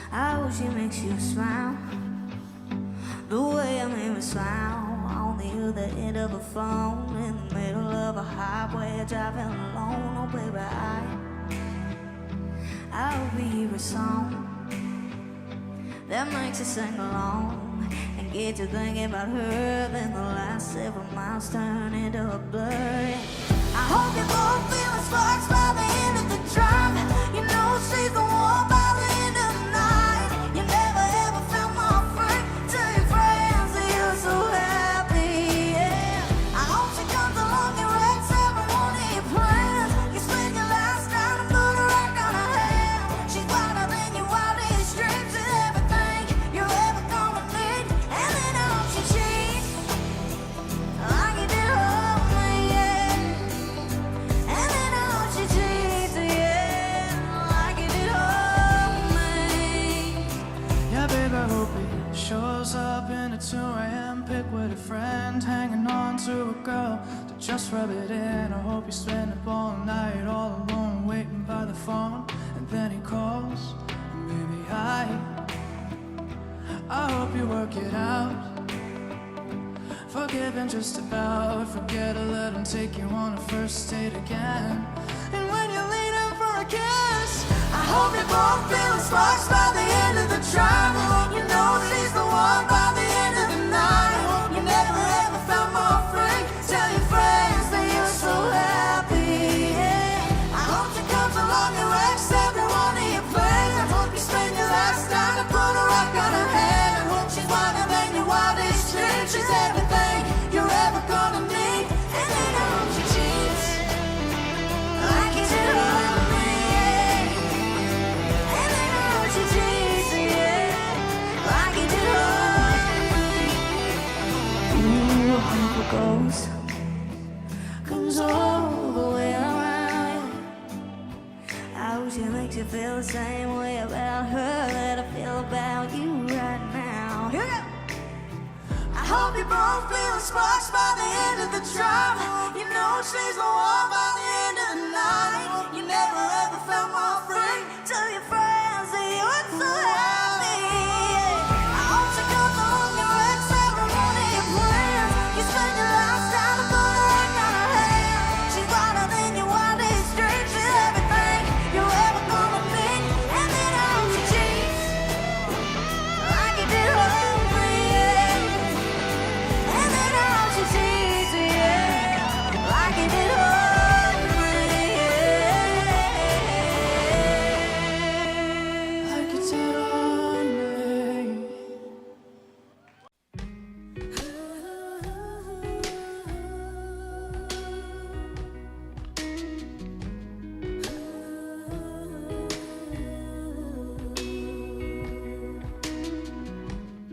I hope she makes you smile the way I made me smile on the other end of a phone in the middle of a highway driving alone. Oh baby, I hope you hear a song that makes you sing along and get you thinking about her. Then the last several miles turn into a blur. I hope you're both feeling sparks by the end of the drive. You know she's the one by the end of the night. You never ever felt more free. Tell your friends that you're so happy, yeah. I hope she comes along and wrecks every one of your plans. You spend your last night and put a rock on her hand. She's wilder than your wildest dreams and everything you're ever gonna need. And then I hope she cheats like you did hold me, yeah. And then I hope she cheats, yeah, like you did hold me. Yeah, babe, I hope he shows up in a 2 a.m. pick with a friend, hanging on to a girl to just rub it in. I hope you spend up all night all alone, waiting by the phone, and then he calls, baby, I hope you work it out. Forgiving just about, forget to let him take you on a first date again. And when you're leaning for a kiss, I hope you both feel sparks by the end of the drive. You know she's the one by the end of the night. goes, comes all the way around. I hope she makes you feel the same way about her that I feel about you right now. Here we go. I hope you both feel the sparks by the end of the drive. You know she's the one by the end of the night. You never ever felt more free till your friends say you were so happy. I hope she comes home your ex every morning your plans. You spend your lifestyle to put her ring on her hand. She's brighter than your wildest dreams. She's everything you're ever gonna need. And then I hope she cheats like you did her.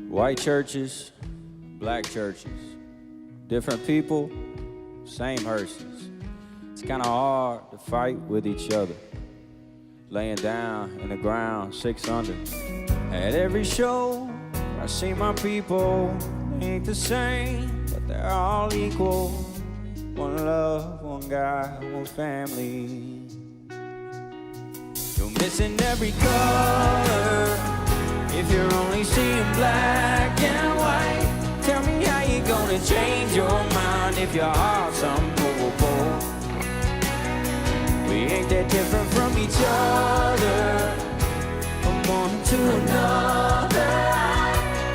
White churches, black churches, different people, same hearses. It's kind of hard to fight with each other. Laying down in the ground, 6 under. At every show, I see my people. They ain't the same, but they're all equal. One love, one God, one family. You're missing every color. If you're only seeing black and white, tell me how you gonna change your mind if your heart's unmovable. We ain't that different from each other, from one to another.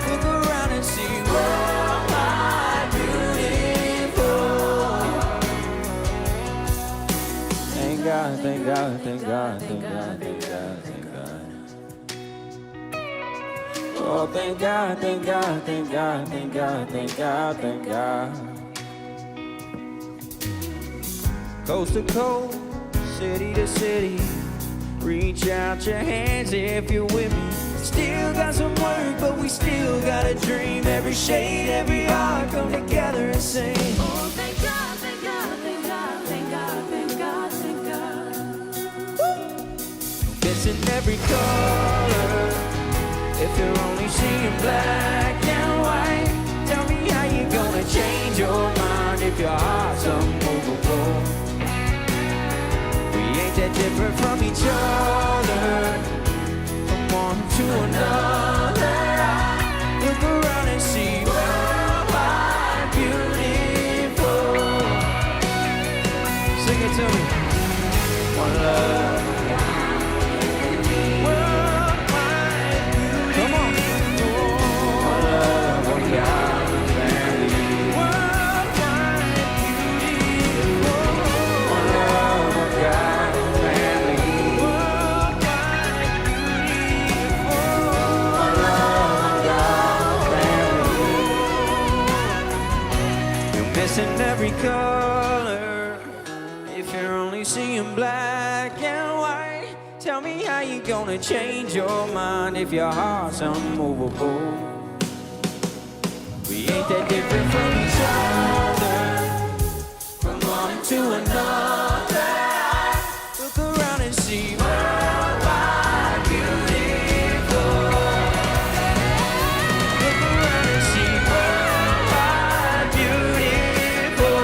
Look around and see worldwide beautiful. Thank God, thank God, thank God, thank God, thank God, thank God. Oh, thank God, thank God, thank God, thank God, thank God, thank God. Coast to coast, city to city, reach out your hands if you're with me. Still got some work, but we still got a dream. Every shade, every heart come together and sing. Oh, thank God, thank God, thank God, thank God, thank God, thank God. Missing every color. If you're only seeing black and white, tell me how you gonna change your mind if your heart's unmovable. We ain't that different from each other, from one to another. Look around and see worldwide beautiful. Sing it to me. One love. Missing every color. If you're only seeing black and white, tell me how you gonna change your mind if your heart's unmovable. We ain't that different from each other, from one to another. Look around and see worldwide beautiful. Look around and see worldwide beautiful.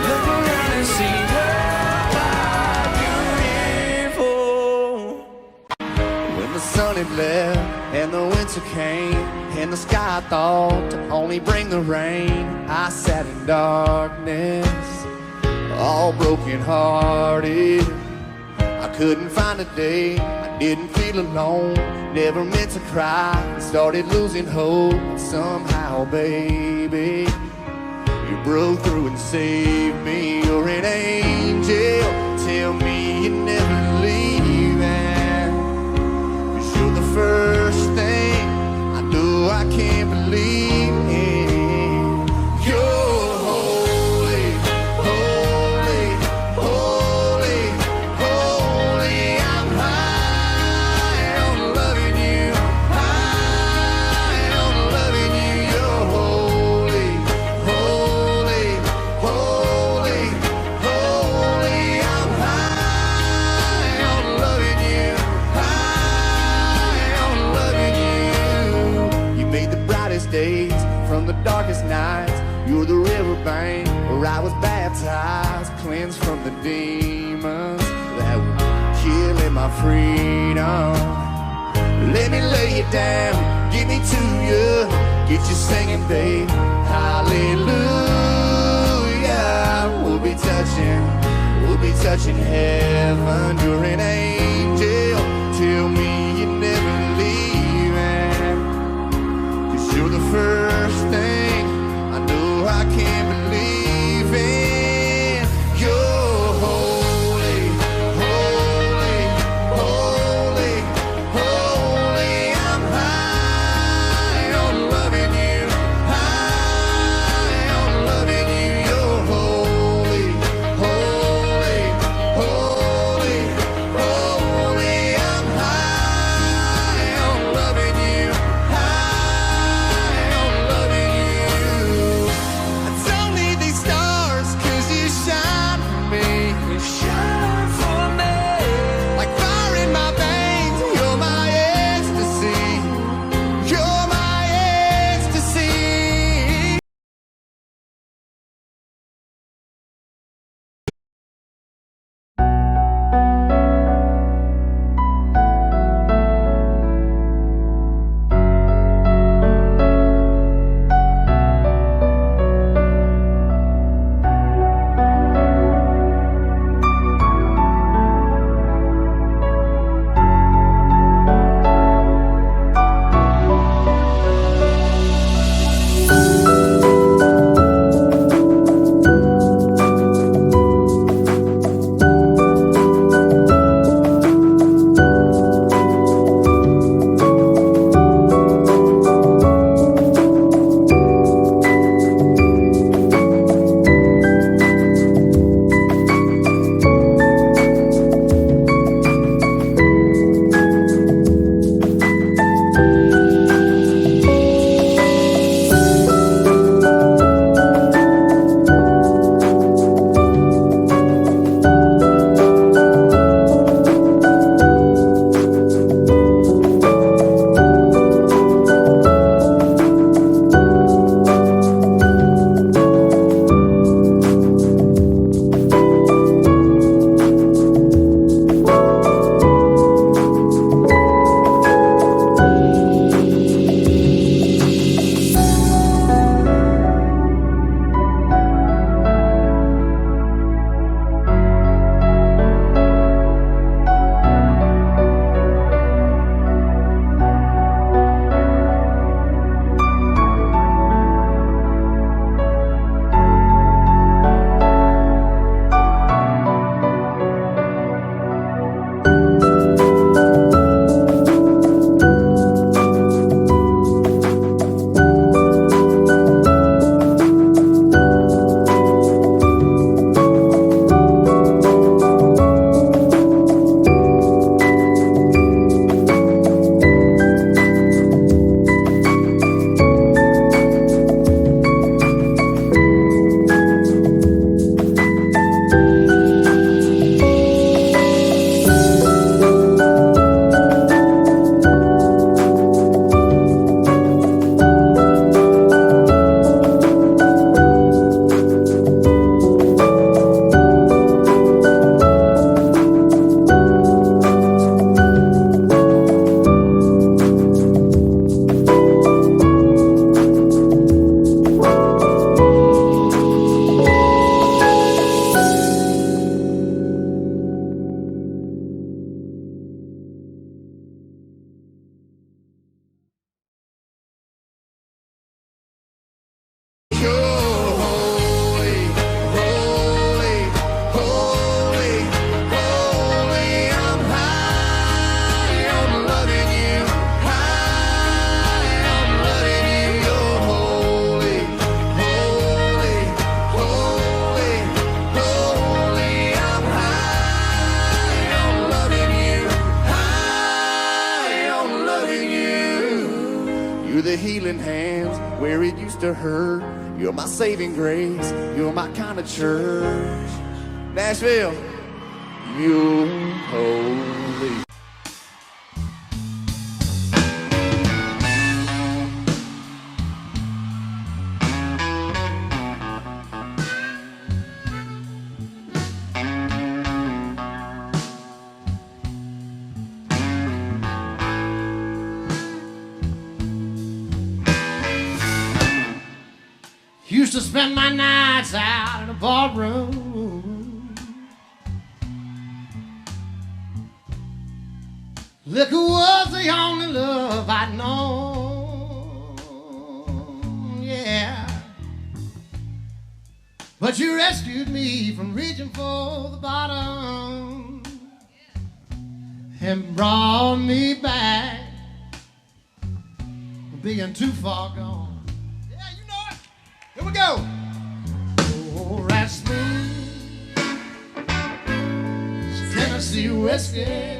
Look around and see worldwide beautiful. When the sun had left and the winter came and the sky thought to only bring the rain, I sat in darkness, all broken hearted. I couldn't find a day I didn't feel alone, never meant to cry, started losing hope. Somehow, baby, you broke through and saved me. You're an angel, tell me you're never leaving, 'cause you're the first thing I know I can't believe in. Your hope where I was baptized, cleansed from the demons that were killing my freedom. Let me lay you down, get me to you, get you singing, babe. Hallelujah. We'll be touching heaven. You're an angel. Tell me you're never leaving, 'cause you're the first thing I know I can't believe in. You're holy, holy, holy, holy. I'm high on loving you, high on loving you. You're holy, holy, holy, holy. I'm high on loving you, high on loving you. I don't need these stars, 'cause you shine for me. You shine for me. Like fire in my veins, you're my ecstasy. You're my ecstasy. the healing hands where it used to hurt. You're my saving grace, you're my kind of church. Nashville, you're holy. used to spend my nights out in a ballroom. Liquor was the only love I'd known, yeah. But you rescued me from reaching for the bottom and brought me back from being too far gone. Yeah, you know it. Here we go. Oh, that's smooth. It's Tennessee whiskey.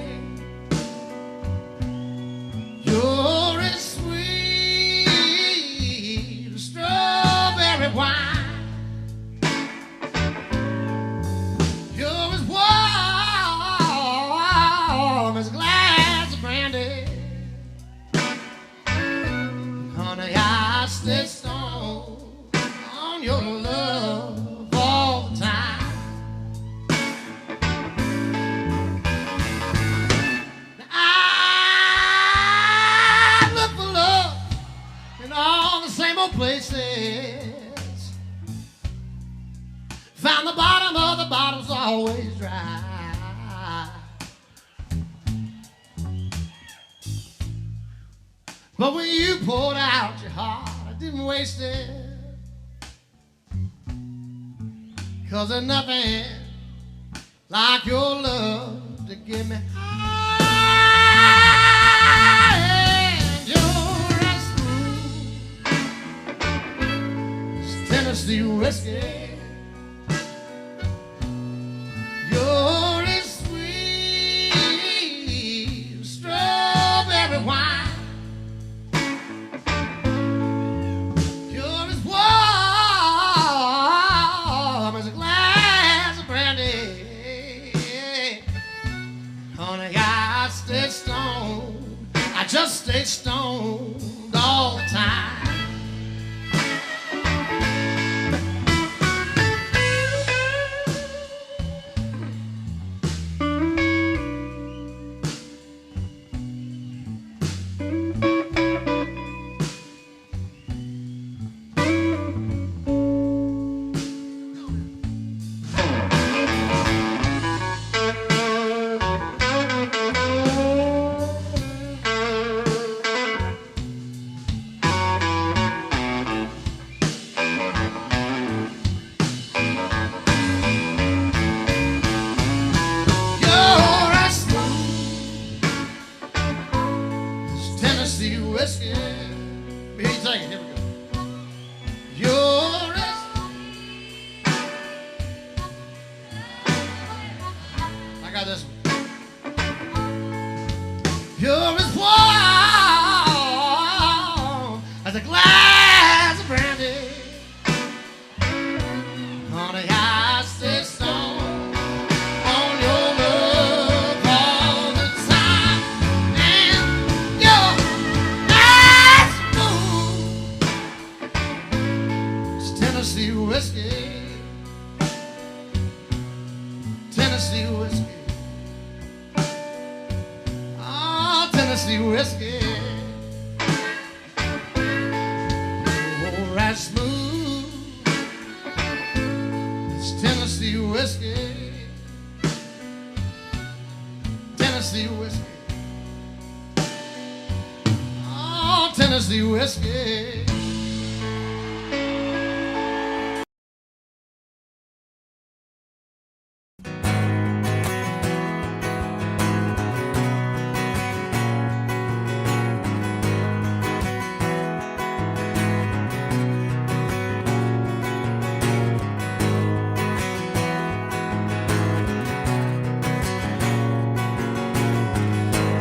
You're as sweet as strawberry wine. You're as warm as a glass of brandy. Honey, I stay stoned on your love all the time. All the same old places. Found the bottom of the bottle's always dry. But when you poured out your heart, I didn't waste it. 'Cause there's nothing like your love to give me high. Tennessee whiskey. You're as sweet as strawberry wine. You're as warm as a glass of brandy. Honey, I stay stoned. I just stay stoned all the time. You're as warm as a glass of brandy. Honey, I stay stoned on your love all the time. And you're as smooth as Tennessee whiskey. Tennessee whiskey. Tennessee whiskey, oh, right smooth. It's Tennessee whiskey, Tennessee whiskey, oh, Tennessee whiskey.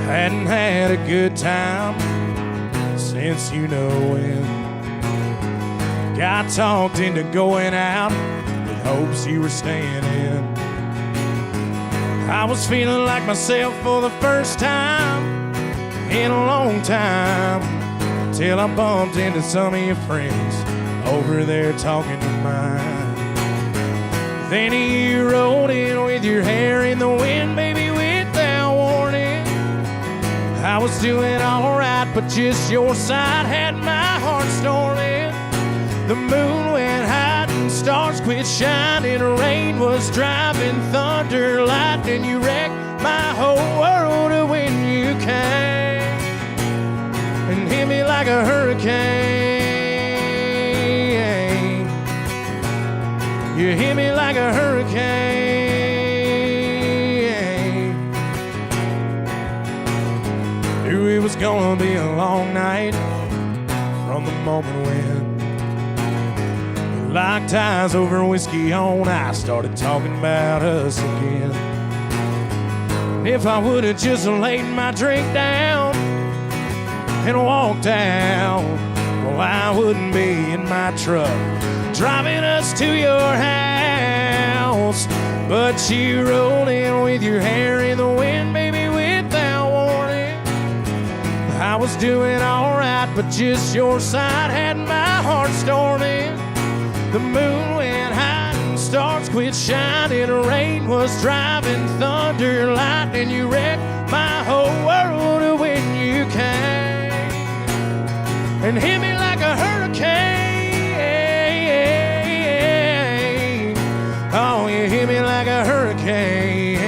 Hadn't had a good time since you know when. Got talked into going out with hopes you were staying in. I was feeling like myself for the first time in a long time, till I bumped into some of your friends over there talking to mine. Then you rolled in with your hair in the wind, baby, without warning. I was doing all right, but just your side had my heart stolen. The moon went high stars quit shining, rain was driving, thunder, lightning. You wrecked my whole world when you came and hit me like a hurricane. You hit me like a hurricane. Knew it was gonna be a long night from the moment when we locked eyes over whiskey on ice, started talking about us again. And if I would have just laid my drink down and walked out, well, I wouldn't be in my truck driving us to your house. But you rolled in with your hair in the wind, baby, without warning. I was doing all right, but just your side had my heart storming. The moon went high and stars quit shining, rain was driving, thunder, lightning. You wrecked my whole world when you came and hit me like a hurricane. Oh, you hit me like a hurricane.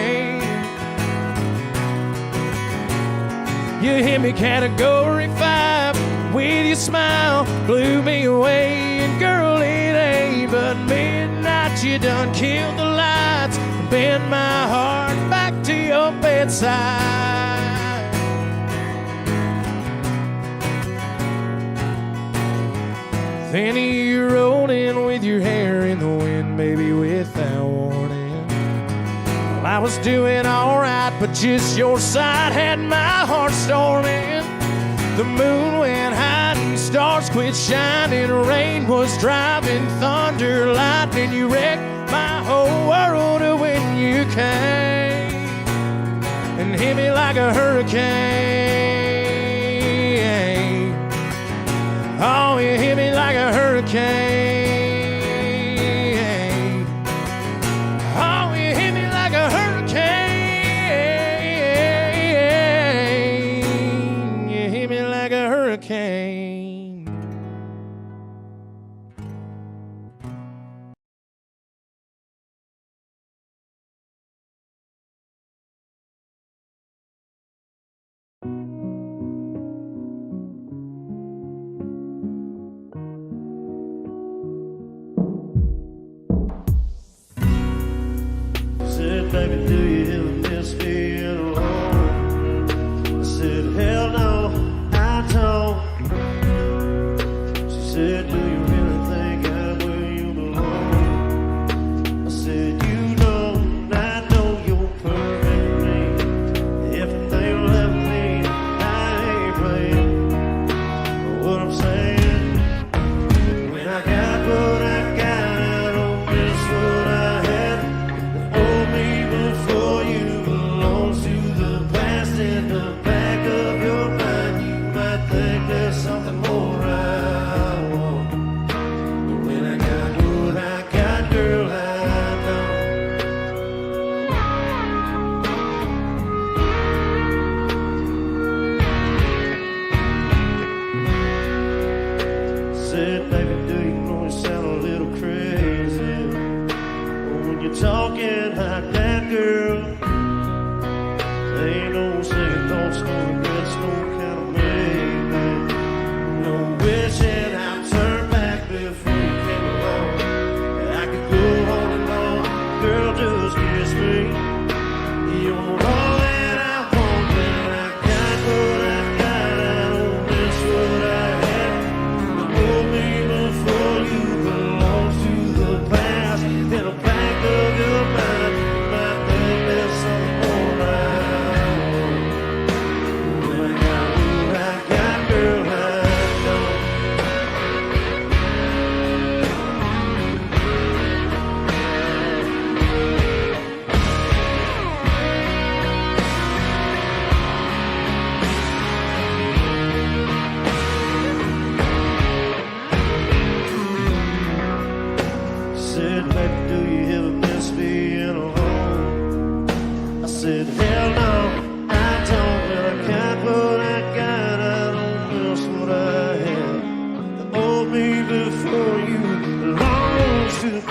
You hit me category 5 with your smile, blew me away. And girl, it ain't but midnight. You done killed the lights, bend my heart back to your bedside. Then you rolled in with your hair in the wind, baby, without warning. Well, I was doing all right, but just your side had my heart storming. The moon went high and stars quit shining, rain was driving, thunder, lightning. You wrecked my whole world when you came and hit me like a hurricane. Oh, you hit me like a hurricane. Oh, you hit me like a hurricane. You hit me like a hurricane. Said, baby, do you ever miss being alone? I said, hell no, I don't. She said, do you really think I'm where you belong? I said, you know, and I know you're perfect for me. If they left me, I ain't playing. But what I'm saying, when I got what I got, I don't miss what I had. Me before you belongs to the past. In the back of your mind, you might think there's something more I want. But when I got what I got, girl, I know. Said, baby, do you know you sound a little crazy when you're talking like that, girl? Ain't no second thoughts, no regrets, no kind of maybe. No wishing I'd turn back before you came along. I could go on and on, girl, just kiss me. You're all that I want, when I got what I got, I don't miss what I had. The old me before you belongs to the past. In the back of your mind, you might think there's something more I want. When I got what I got, girl, I know. Said, baby, do you ever miss being alone? I said, hell no, I don't. When I got what I got, I don't miss what I had. The old me before you belongs to the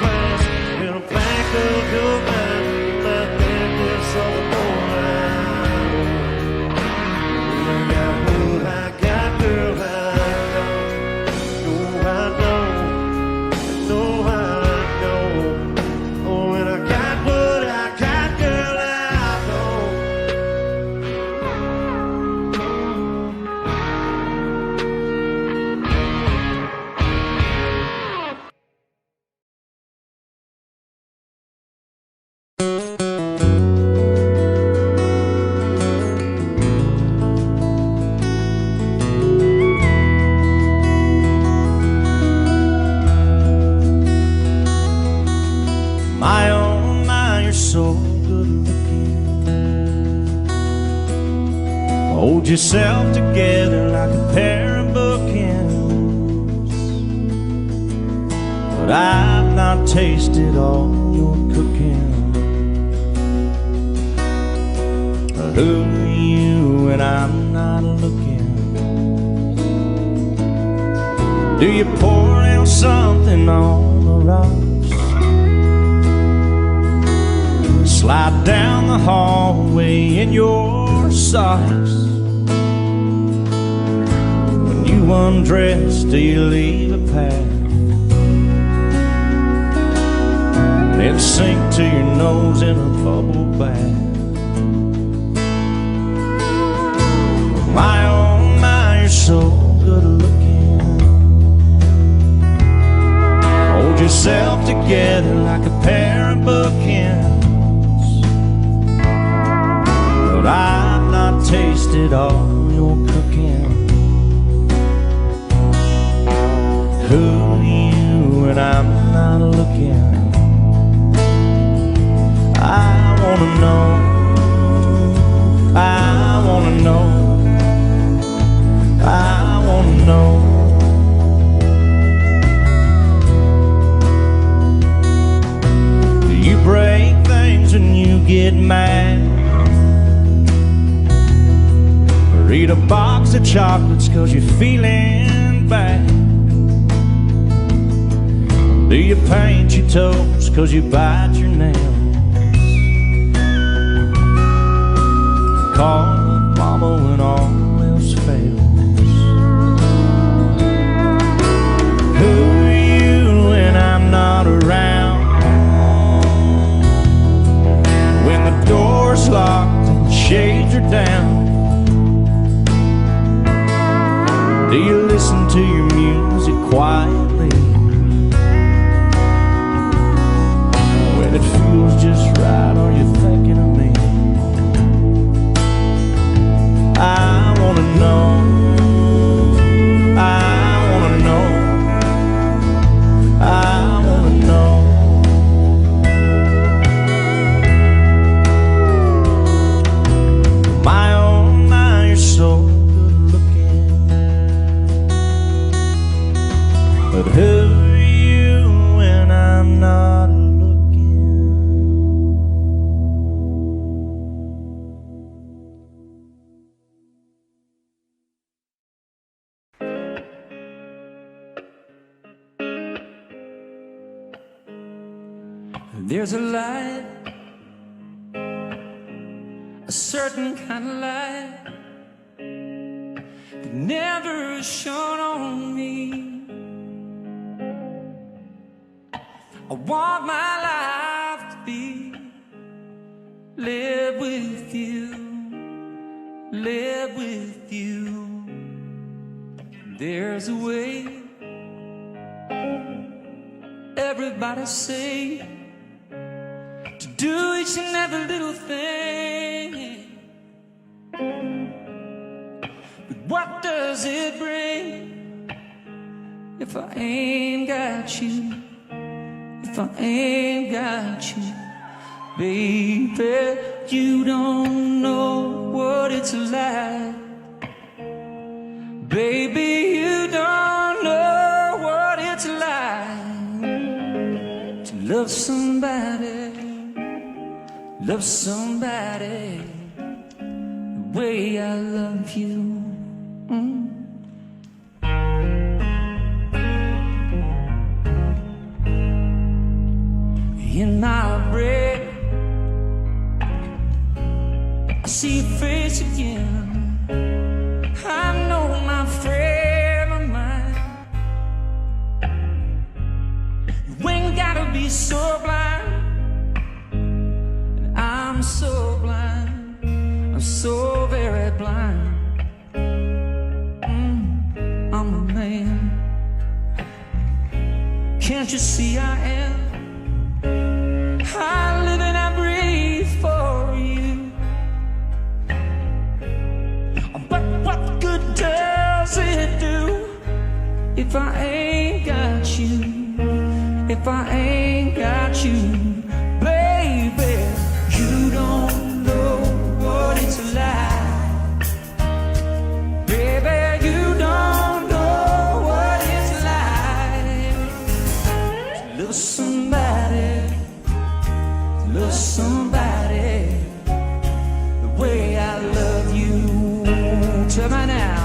My oh my, you're so good looking. Hold yourself together like a pair of bookends. But I've not tasted all your cooking. Who are you when I'm not looking? Do you pour out something on the rocks? Slide down the hallway in your socks. When you undress, do you leave a path? Then sink to your nose in a bubble bath. My oh my, you're so good looking. Hold yourself together like a pair of bookends. But I've not tasted all your cooking. Who are you when I'm not looking? I wanna know, I wanna know, I wanna know. Do you break things when you get mad? Or eat a box of chocolates 'cause you're feeling bad? Do you paint your toes 'cause you bite your nails? Call up mama when all else fails. Who are you when I'm not around? When the door's locked and the shades are down, do you listen to your music quietly? When it feels just right, are you thinking of me? I wanna know, I wanna know, I wanna know. My oh my, you're so good looking. But who are you when I'm not looking? There's a light, a certain kind of light that never shone on me. I want my life to be live with you, live with you. There's a way, everybody say, to do each and every little thing. But what does it bring if I ain't got you? If I ain't got you, baby, you don't know what it's like. Baby, you don't know what it's like to love somebody. Love somebody the way I love you. In my breath, I see your face again. I know my friend of mine. You ain't gotta be so blind. I'm so blind, I'm so very blind. I'm a man. Can't you see I am? I live and I breathe for you. But what good does it do if I ain't got you? If I ain't got you, love somebody the way I love you. Tell me now.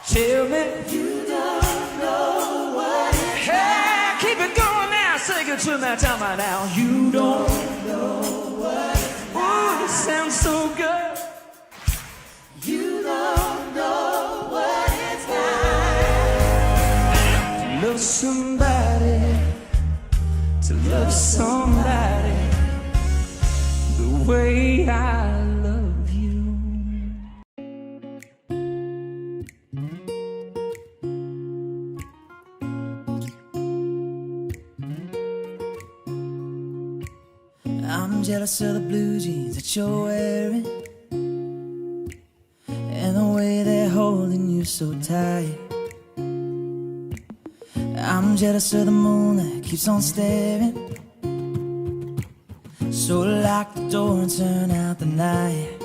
Tell me you don't know what it's like. Keep it going now, sing it to me, tell me now. You don't know what it's like. Ooh, it sounds so good. You don't know what it's like to love somebody, to love somebody the way I love you. I'm jealous of the blue jeans that you're wearing, and the way they're holding you so tight. I'm jealous of the moon that keeps on staring. So lock the door and turn out the night.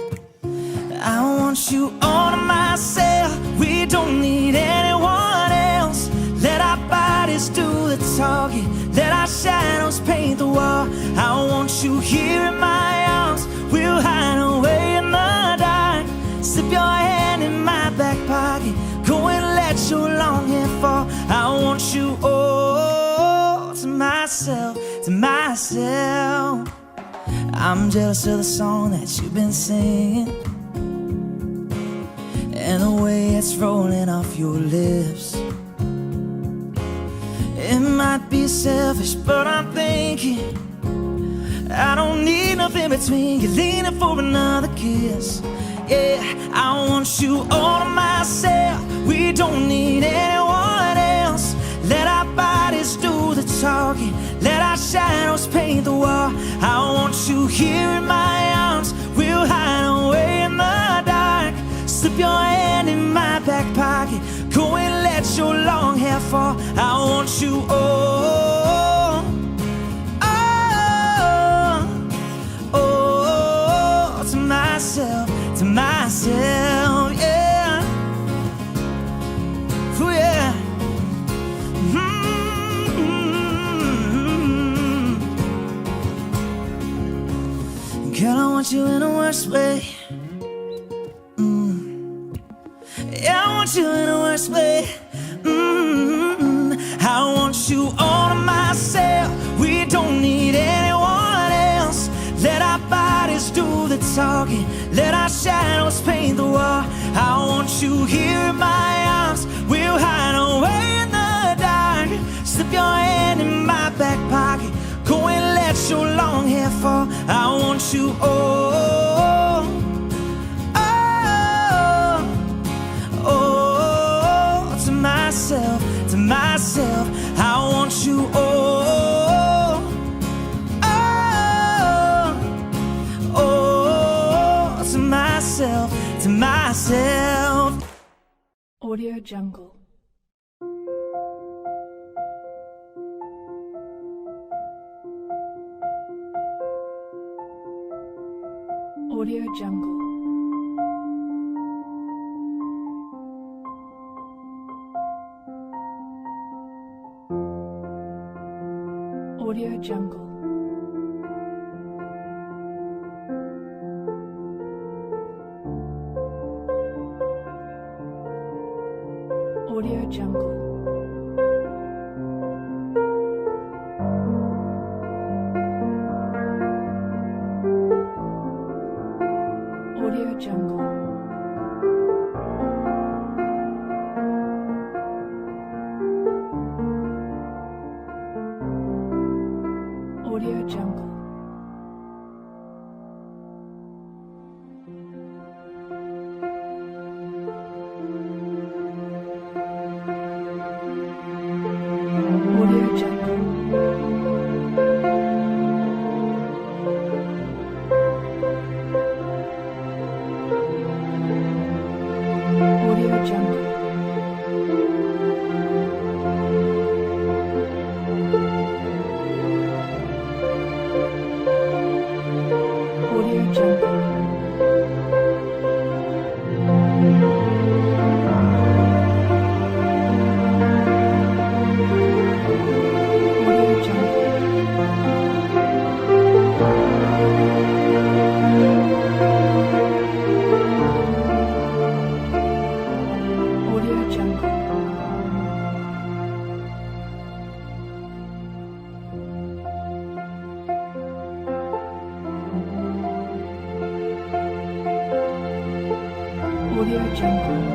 I want you all to myself. We don't need anyone else. Let our bodies do the talking. Let our shadows paint the wall. I want you here in my arms. We'll hide away in the dark. Slip your hand in my back pocket. Go and let your long hair fall. I want you all to myself, to myself. I'm jealous of the song that you've been singing, and the way it's rolling off your lips. It might be selfish, but I'm thinking I don't need nothing between you leaning for another kiss. Yeah, I want you all to myself. We don't need anyone else. Let our bodies do the talking. Let our shadows paint the wall. I want you here in my arms. We'll hide away in the dark. Slip your hand in my back pocket. Go and let your long hair fall. I want you all, to myself, to myself, yeah. Ooh, yeah. Girl, I want you in the worst way. Yeah, I want you in the worst way. I want you all to myself. We don't need anyone else. Let our bodies do the talking. Let our shadows paint the wall. I want you here in my arms. We'll hide away in the dark. Slip your hand in my back pocket. Go and let your long hair fall. I want you all, to myself, to myself. I want you all, to myself, to myself. Audio Jungle. Audio Jungle. Audio Jungle. Audio Jungle. Audio Jungle. Audio Jungle.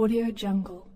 Audio Jungle.